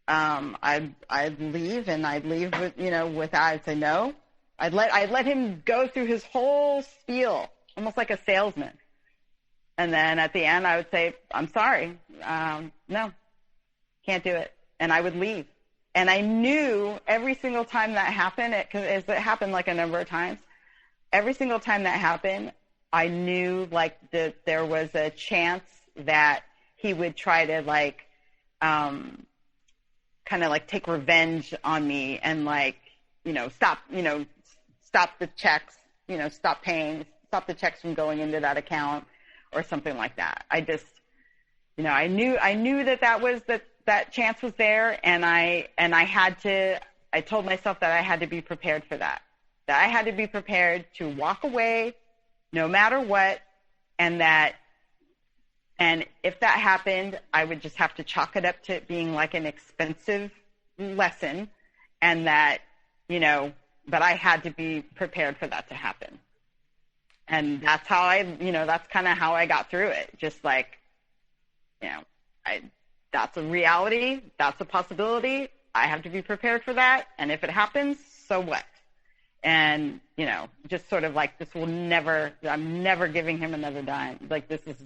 I'd leave, and I'd leave with, without, I'd say no. I'd let him go through his whole spiel, almost like a salesman. And then at the end, I would say, I'm sorry. No, can't do it. And I would leave. And I knew every single time that happened, because it happened like a number of times, every single time that happened, I knew like that there was a chance that he would try to like, kind of like take revenge on me and like, stop the checks, stop the checks from going into that account or something like that. I just, I knew that chance was there, and I told myself that I had to be prepared for that I had to be prepared to walk away no matter what, and if that happened, I would just have to chalk it up to it being like an expensive lesson, and that, but I had to be prepared for that to happen. And that's how that's kind of how I got through it. Just like, that's a reality. That's a possibility. I have to be prepared for that. And if it happens, so what? And, just sort of like, I'm never giving him another dime. Like, this is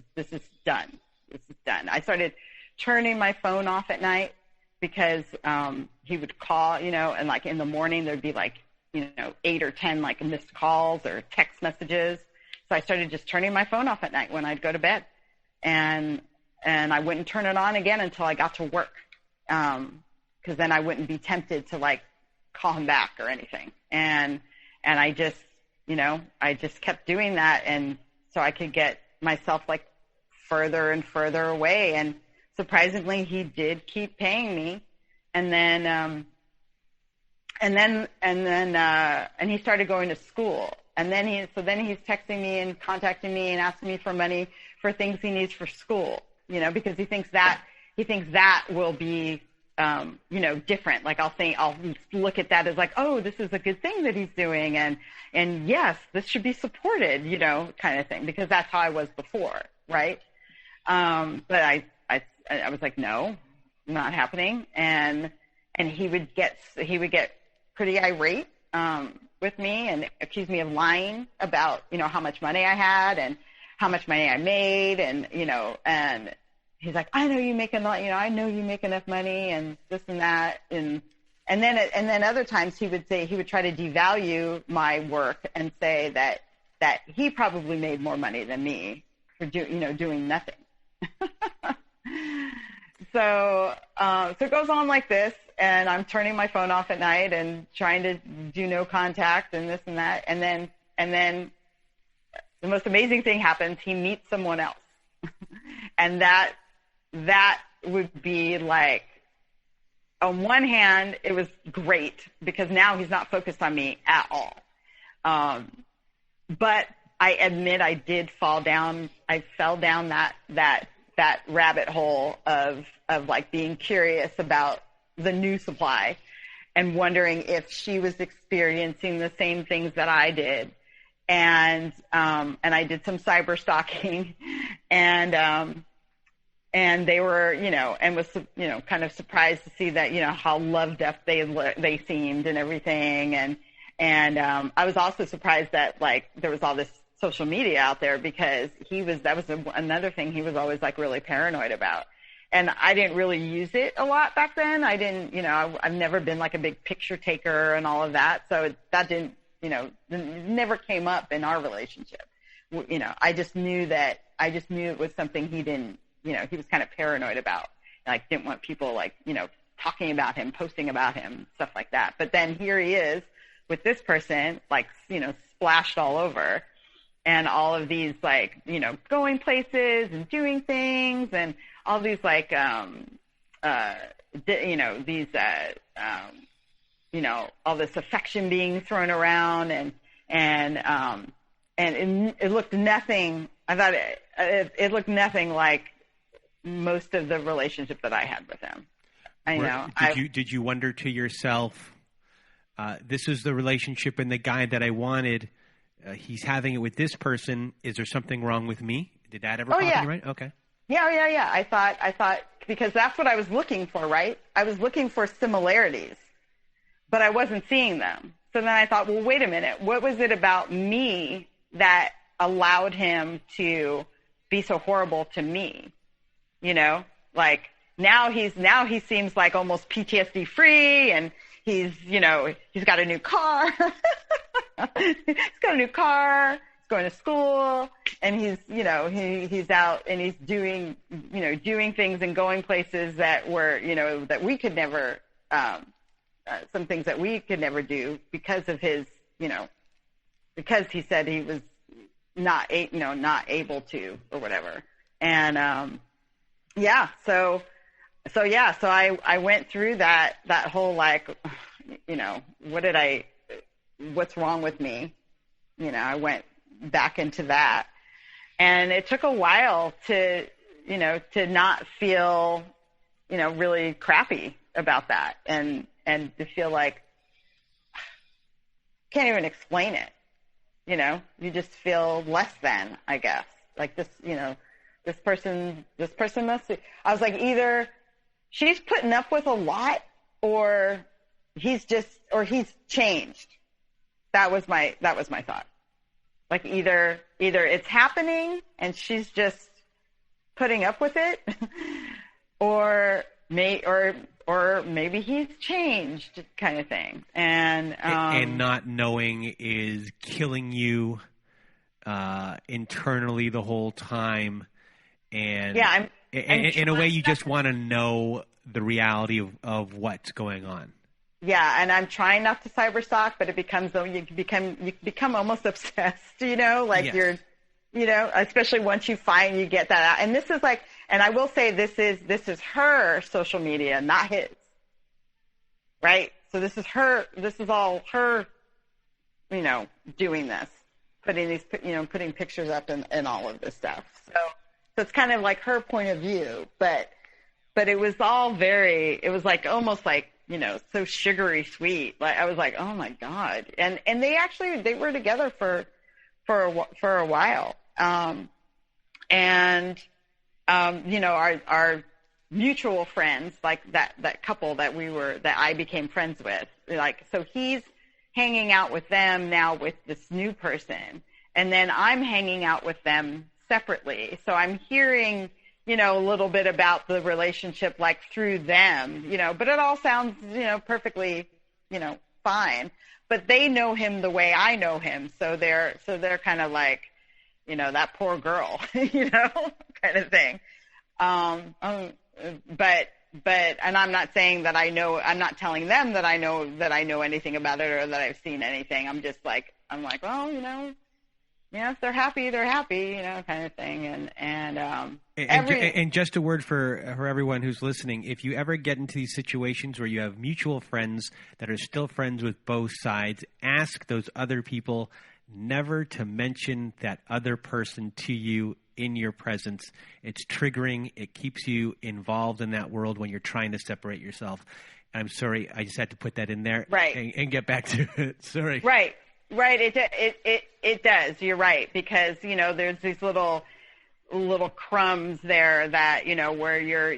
done. This is done. I started turning my phone off at night because, he would call, and like in the morning there'd be like, 8 or 10 like missed calls or text messages. So I started just turning my phone off at night when I'd go to bed, and I wouldn't turn it on again until I got to work. 'Cause then I wouldn't be tempted to like call him back or anything. And I just, I just kept doing that. And so I could get myself like further and further away. And surprisingly, he did keep paying me. And then he started going to school. And then he's texting me and contacting me and asking me for money for things he needs for school, because he thinks that will be, different. Like I'll look at that as like, oh, this is a good thing that he's doing. And yes, this should be supported, kind of thing, because that's how I was before. Right. But I was like, no, not happening. And he would get pretty irate, with me and accuse me of lying about, how much money I had and how much money I made. And, and he's like, I know you make a lot, I know you make enough money and this and that. And then other times he would try to devalue my work and say that he probably made more money than me for doing nothing. So it goes on like this, and I'm turning my phone off at night and trying to do no contact and this and that. And then the most amazing thing happens. He meets someone else. And that would be like on one hand, it was great because now he's not focused on me at all. But I admit I did fall down. I fell down that rabbit hole of like being curious about the new supply and wondering if she was experiencing the same things that I did. And I did some cyber stalking and they were, and was, kind of surprised to see that, how loved up they seemed and everything. And I was also surprised that like there was all this social media out there because that was another thing he was always like really paranoid about. And I didn't really use it a lot back then. I didn't, I've never been like a big picture taker and all of that. So that didn't, never came up in our relationship. I just knew it was something he didn't, he was kind of paranoid about, like didn't want people like, talking about him, posting about him, stuff like that. But then here he is with this person, like, splashed all over. And all of these, like, going places and doing things and all these, like, all this affection being thrown around and it looked nothing. I thought it looked nothing like most of the relationship that I had with him. Did you wonder to yourself, this is the relationship and the guy that I wanted? He's having it with this person. Is there something wrong with me? Did that ever pop in your mind? Okay. Yeah. I thought because that's what I was looking for, right? I was looking for similarities, but I wasn't seeing them. So then I thought, well, wait a minute. What was it about me that allowed him to be so horrible to me? Like now he seems like almost PTSD free and he's got a new car. He's got a new car. He's going to school, and he's out and he's doing things and going places that were that we could never some things that we could never do because of his because he said he was not able to or whatever. And so I went through that whole like what's wrong with me? I went back into that, and it took a while to not feel, really crappy about that and to feel like can't even explain it. You just feel less than, I guess, like this, this person must be, I was like, either she's putting up with a lot or he's changed. That was my thought. Like either it's happening and she's just putting up with it, or maybe he's changed, kind of thing. And not knowing is killing you internally the whole time. And yeah, in a way, you just want to know the reality of what's going on. Yeah, and I'm trying not to cyberstalk, but it becomes you become almost obsessed, like yes. you're, especially once you get that out. And this is like, and I will say this is her social media, not his, right? So this is all her, doing this, putting pictures up and all of this stuff. So it's kind of like her point of view, but it was all it was like almost like, so sugary sweet. Like I was like, oh my God. And they were together for a while. Our mutual friends, like that couple that I became friends with, like, so he's hanging out with them now with this new person. And then I'm hanging out with them separately. So I'm hearing, a little bit about the relationship, like through them, but it all sounds, perfectly, fine, but they know him the way I know him. So they're kind of like, that poor girl, kind of thing. But, and I'm not saying that I'm not telling them that I know anything about it or that I've seen anything. I'm like, well, if they're happy, kind of thing. And just a word for everyone who's listening: if you ever get into these situations where you have mutual friends that are still friends with both sides, ask those other people never to mention that other person to you in your presence. It's triggering. It keeps you involved in that world when you're trying to separate yourself. I'm sorry, I just had to put that in there, right, and get back to it. Sorry. Right. It does. You're right, because there's these little crumbs there that where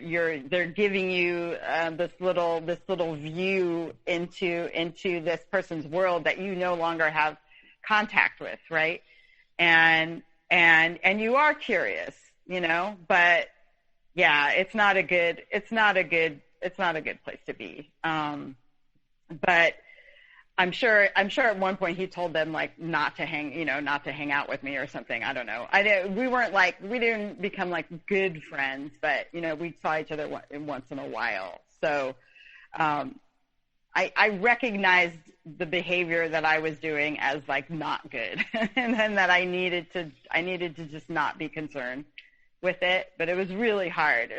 they're giving you this little view into this person's world that you no longer have contact with, right? And you are curious, but yeah, it's not a good place to be. But I'm sure at one point he told them like not to hang out with me or something. I don't know. We didn't become like good friends, but we saw each other once in a while. So, I recognized the behavior that I was doing as like not good, and then that I needed to just not be concerned with it. But it was really hard.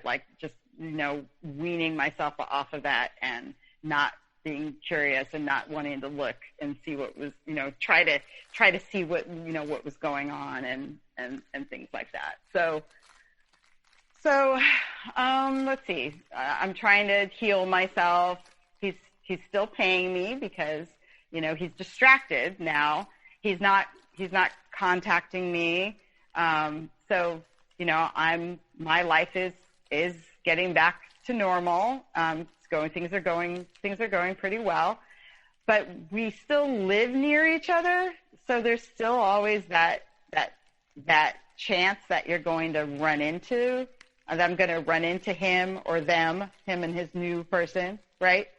Like just, weaning myself off of that and not being curious and not wanting to look and see what was, try to see what, what was going on and things like that. So let's see. I'm trying to heal myself. He's still paying me because, he's distracted now. He's not contacting me. So, my life is getting back to normal. Things are going pretty well, but we still live near each other. So there's still always that chance that you're going to run into, that I'm going to run into him or them, him and his new person. Right.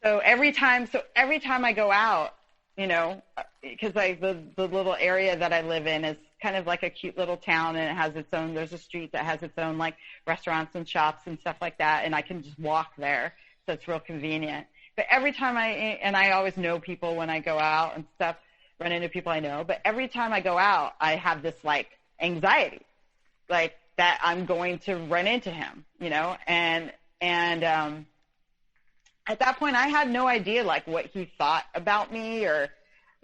So every time I go out, because like the little area that I live in is kind of like a cute little town, and it has there's a street that has its own like restaurants and shops and stuff like that, and I can just walk there, so it's real convenient. But every time I always know people when I go out and stuff, run into people I know, but every time I go out, I have this like anxiety, like that I'm going to run into him, and at that point I had no idea like what he thought about me or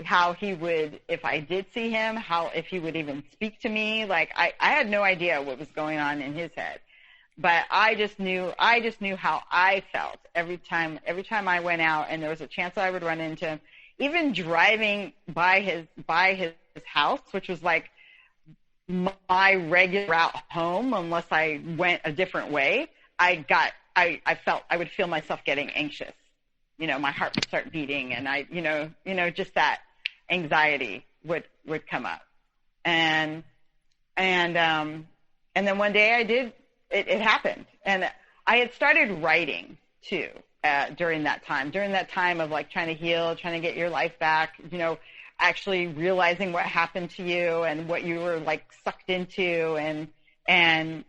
how he would, if I did see him, if he would even speak to me. Like I had no idea what was going on in his head, but I just knew how I felt every time I went out and there was a chance that I would run into him. Even driving by his house, which was like my regular route home, unless I went a different way, I would feel myself getting anxious. My heart would start beating, and just that anxiety would come up. And then one day it happened. And I had started writing too, during that time of like trying to heal, trying to get your life back, actually realizing what happened to you and what you were like sucked into, and trying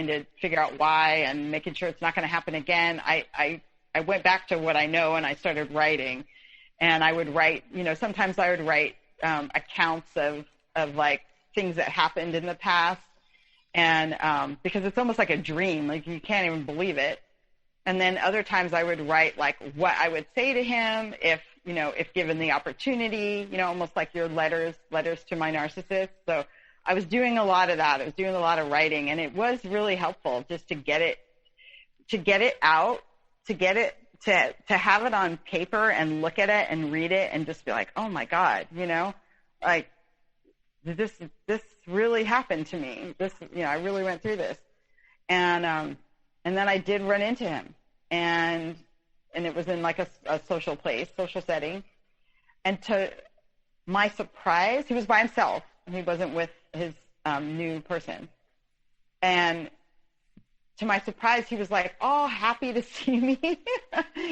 to figure out why and making sure it's not going to happen again. I went back to what I know and I started writing, and I would write, sometimes I would write accounts of like things that happened in the past, and because it's almost like a dream, like you can't even believe it. And then other times I would write like what I would say to him if given the opportunity, almost like your letters to my narcissist. So I was doing a lot of that. I was doing a lot of writing, and it was really helpful just to get it out, to have it on paper and look at it and read it and just be like, oh my God, like this really happened to me. I really went through this. And then I did run into him, and it was in like a social setting. And to my surprise, he was by himself. He wasn't with his new person. And to my surprise, he was like, oh, happy to see me,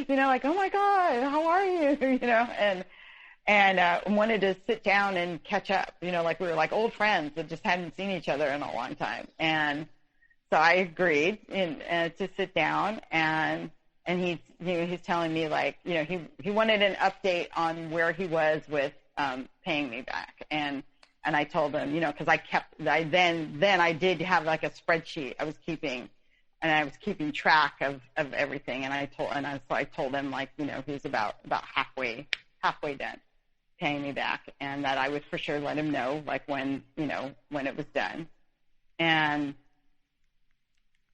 like, oh my God, how are you? And wanted to sit down and catch up, like we were like old friends that just hadn't seen each other in a long time. And so I agreed to sit down, and he's telling me like, he wanted an update on where he was with paying me back. And I told him, because I did have like a spreadsheet I was keeping, and I was keeping track of everything. And I told him, like, he was about halfway done paying me back, and that I would for sure let him know, like, when it was done. And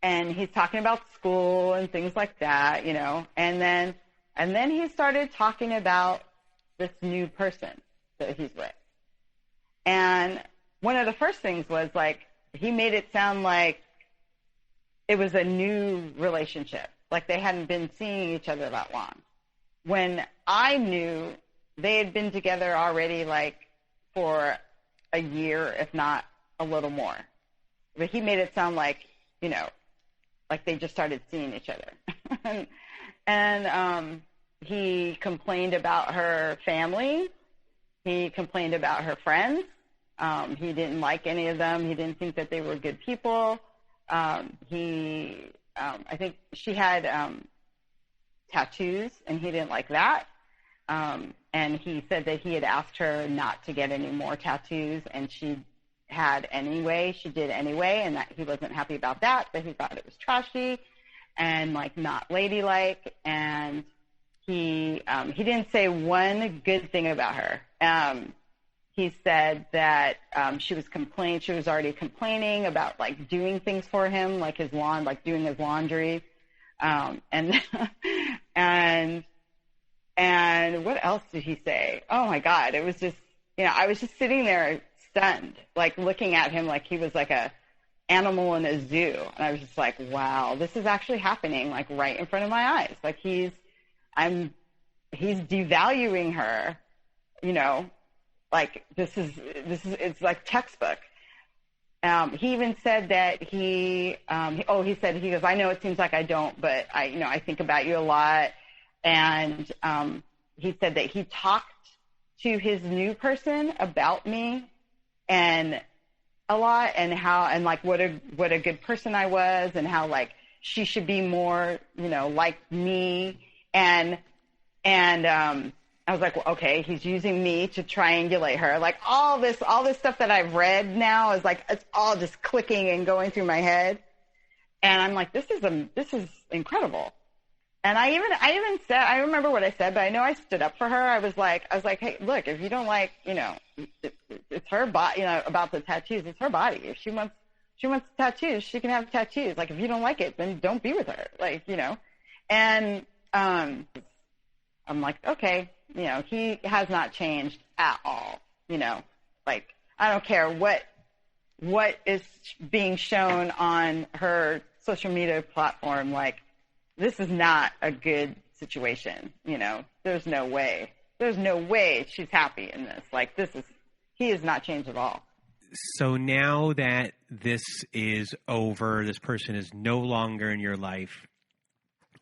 he's talking about school and things like that, and then he started talking about this new person that he's with. And one of the first things was, like, he made it sound like it was a new relationship, like they hadn't been seeing each other that long, when I knew they had been together already, like, for a year, if not a little more. But he made it sound like, like they just started seeing each other. and he complained about her family. He complained about her friends. He didn't like any of them. He didn't think that they were good people. I think she had tattoos, and he didn't like that. And he said that he had asked her not to get any more tattoos, and she did anyway, and that he wasn't happy about that he thought it was trashy and, like, not ladylike. And he didn't say one good thing about her. He said that she was already complaining about, like, doing things for him, like doing his laundry, and and what else did he say? Oh my God, it was just, I was just sitting there stunned, like, looking at him like he was like a animal in a zoo, and I was just like, wow, this is actually happening, like, right in front of my eyes. Like, he's devaluing her, like, it's like textbook. He even said that he goes, I know it seems like I don't, but I think about you a lot. And he said that he talked to his new person about me and a lot, and like what a good person I was, and how, like, she should be more, like me. And I was like, well, okay, he's using me to triangulate her. Like, all this stuff that I've read now is, like, it's all just clicking and going through my head. And I'm like, this is incredible. And I even said, I remember what I said, but I know I stood up for her. I was like, hey, look, if you don't like, it's her body, about the tattoos, it's her body. If she wants tattoos, she can have tattoos. Like, if you don't like it, then don't be with her. Like, and, I'm like, okay, he has not changed at all. Like, I don't care what is being shown on her social media platform. Like, this is not a good situation. There's no way she's happy in this. Like, he has not changed at all. So now that this is over, this person is no longer in your life,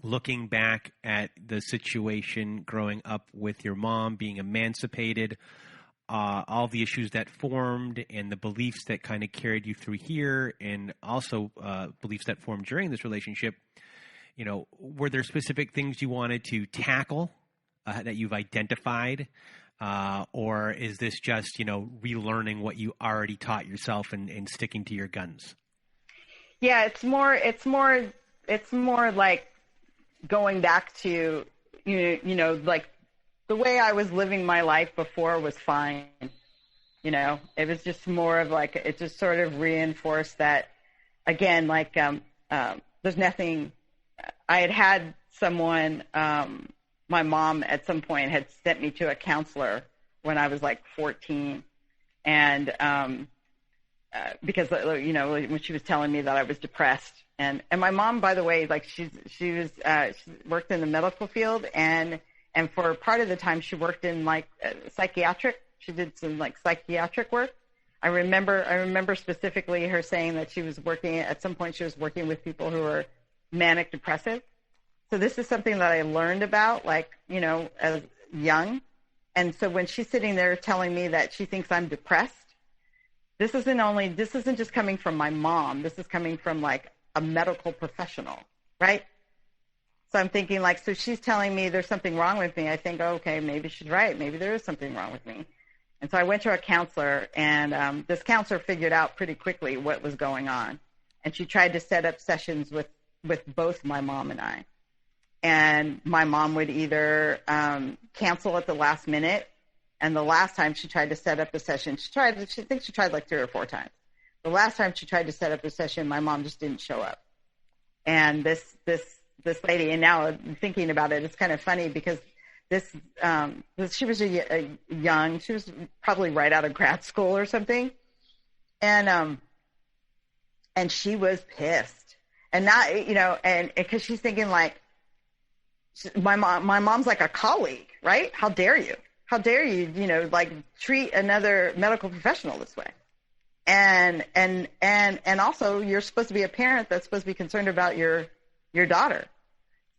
looking back at the situation growing up with your mom, being emancipated, all the issues that formed and the beliefs that kind of carried you through here, and also beliefs that formed during this relationship, were there specific things you wanted to tackle that you've identified? Or is this just, relearning what you already taught yourself and sticking to your guns? Yeah, it's more like going back to, like, the way I was living my life before was fine. It was just more of, like, it just sort of reinforced that, again, like, there's nothing. I had someone, my mom at some point had sent me to a counselor when I was like 14. And, because, when she was telling me that I was depressed, and my mom, by the way, like, she worked in the medical field, and for part of the time she worked in, like, she did some, like, psychiatric work. I remember specifically her saying that she was working with people who were manic depressive. So this is something that I learned about, like, as young. And so when she's sitting there telling me that she thinks I'm depressed, this isn't just coming from my mom. This is coming from, like, a medical professional, right? So I'm thinking, like, so she's telling me there's something wrong with me. I think, oh, okay, maybe she's right. Maybe there is something wrong with me. And so I went to a counselor, and this counselor figured out pretty quickly what was going on. And she tried to set up sessions with both my mom and I. And my mom would either cancel at the last minute. And the last time she tried to set up a session, she tried like 3 or 4 times. The last time she tried to set up a session, my mom just didn't show up. And this lady, and now thinking about it, it's kind of funny because she was young, she was probably right out of grad school or something. And she was pissed. And not, and because she's thinking like, my mom's like a colleague, right? How dare you? How dare you, like treat another medical professional this way? And also you're supposed to be a parent that's supposed to be concerned about your daughter.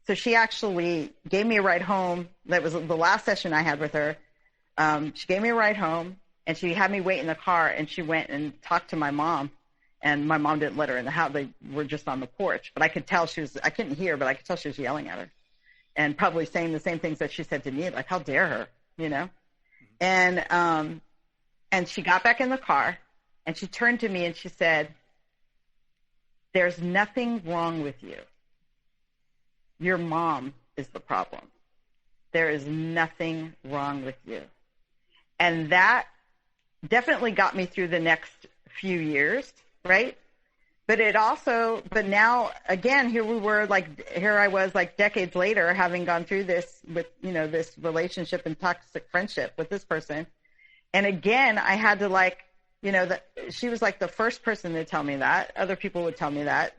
So she actually gave me a ride home. That was the last session I had with her. She gave me a ride home, and she had me wait in the car, and she went and talked to my mom. And my mom didn't let her in the house. They were just on the porch. But I could tell I couldn't hear, but I could tell she was yelling at her. And probably saying the same things that she said to me, like, how dare her, And she got back in the car, and she turned to me and she said, "There's nothing wrong with you. Your mom is the problem. There is nothing wrong with you." And that definitely got me through the next few years, right? But now again, here I was like decades later, having gone through this with, this relationship and toxic friendship with this person. And again, I had to she was like the first person to tell me that. Other people would tell me that,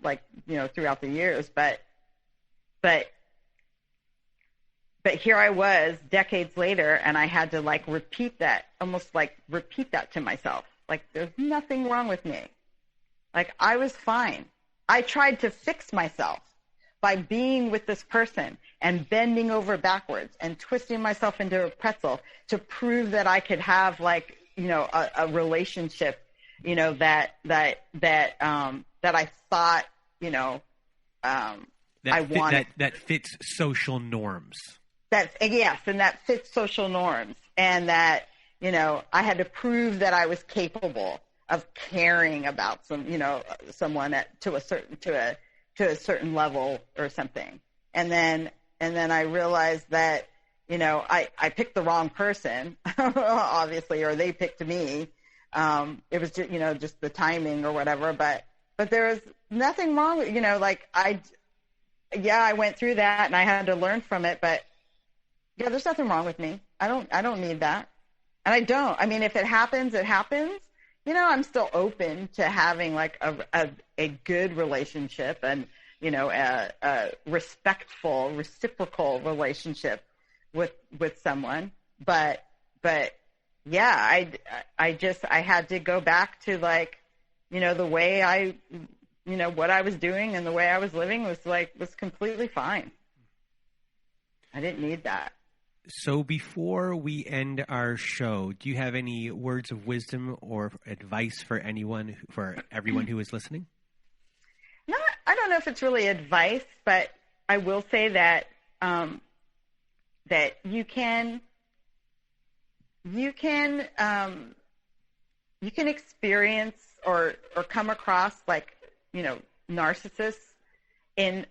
throughout the years. But here I was decades later, and I had to repeat that to myself. Like, there's nothing wrong with me. Like, I was fine. I tried to fix myself by being with this person and bending over backwards and twisting myself into a pretzel to prove that I could have a relationship, that I thought, I wanted. That fits social norms. Yes, and that fits social norms, and that, I had to prove that I was capable of caring about someone to a certain level or something. And then I realized that, I picked the wrong person, obviously, or they picked me. It was just, just the timing or whatever, but there was nothing wrong with, I went through that and I had to learn from it, but yeah, there's nothing wrong with me. I don't need that. And I don't. I mean, if it happens, it happens. I'm still open to having a good relationship and, a respectful, reciprocal relationship with someone. But yeah, I had to go back to the way what I was doing and the way I was living was completely fine. I didn't need that. So before we end our show, do you have any words of wisdom or advice for everyone who is listening? No, I don't know if it's really advice, but I will say that that you can experience or come across narcissists in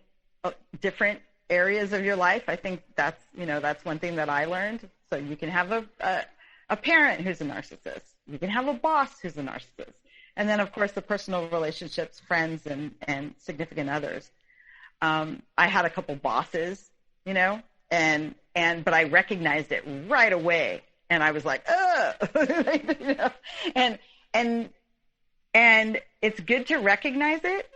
different areas of your life. I think that's one thing that I learned. So you can have a parent who's a narcissist. You can have a boss who's a narcissist. And then, of course, the personal relationships, friends and significant others. I had a couple bosses, but I recognized it right away. And I was like, ugh, and it's good to recognize it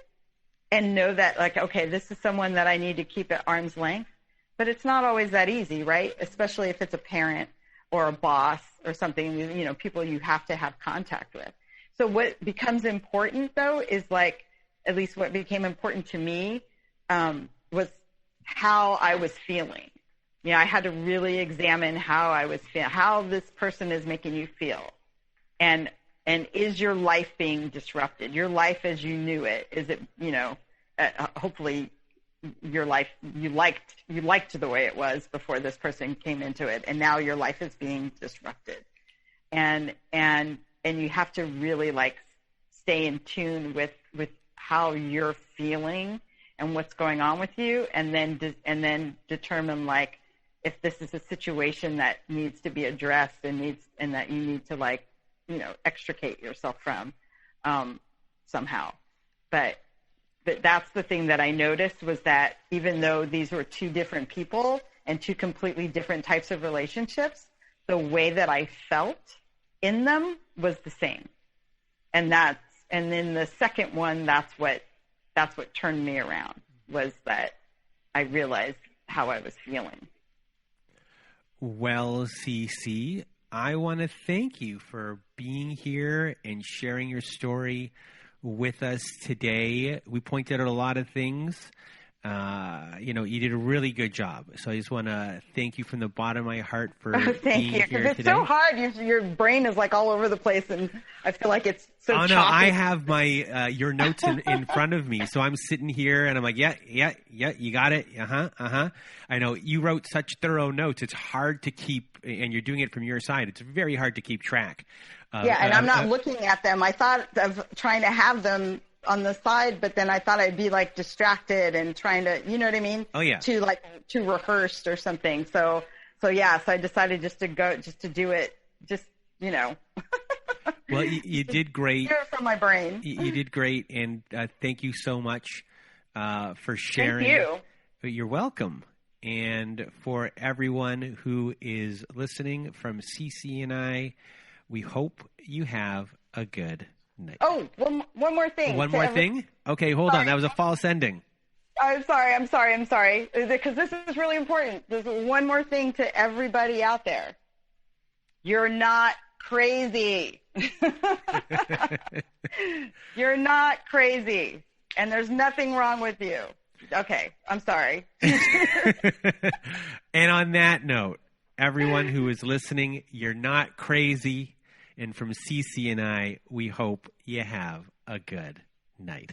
and know that, okay, this is someone that I need to keep at arm's length. But it's not always that easy, right? Especially if it's a parent or a boss or something, people you have to have contact with. So what becomes important, though, is at least what became important to me was how I was feeling. I had to really examine how I was feeling, how this person is making you feel. And is your life being disrupted? Your life as you knew it, is it, hopefully your life, you liked the way it was before this person came into it, and now your life is being disrupted. and you have to really like stay in tune with how you're feeling and what's going on with you, and then determine like if this is a situation that needs to be addressed and that you need to like, you know, extricate yourself from somehow. But that's the thing that I noticed, was that even though these were two different people and two completely different types of relationships, the way that I felt in them was the same. And then the second one, that's what turned me around, was that I realized how I was feeling. Well, Cece, I want to thank you for being here and sharing your story with us today. We pointed out a lot of things. You know, you did a really good job. So I just want to thank you from the bottom of my heart for being here today. It's so hard. Your brain is like all over the place, and I feel like it's so choppy. No, I have my your notes in front of me. So I'm sitting here, and I'm like, yeah, you got it. I know you wrote such thorough notes. It's hard to keep, and you're doing it from your side. It's very hard to keep track. And I'm not looking at them. I thought of trying to have them on the side, but then I thought I'd be like distracted and trying to, you know what I mean? Oh yeah. To rehearse or something. So I decided just to do it, you know. Well, you did great. Hear it from my brain. You did great, and thank you so much for sharing. Thank you. You're welcome. And for everyone who is listening, from Cece and I, we hope you have a good night. Oh, one more thing. One more thing? Okay, hold on. That was a false ending. I'm sorry. Because this is really important. There's one more thing to everybody out there. You're not crazy. You're not crazy. And there's nothing wrong with you. Okay, I'm sorry. And on that note, everyone who is listening, you're not crazy. And from Cece and I, we hope you have a good night.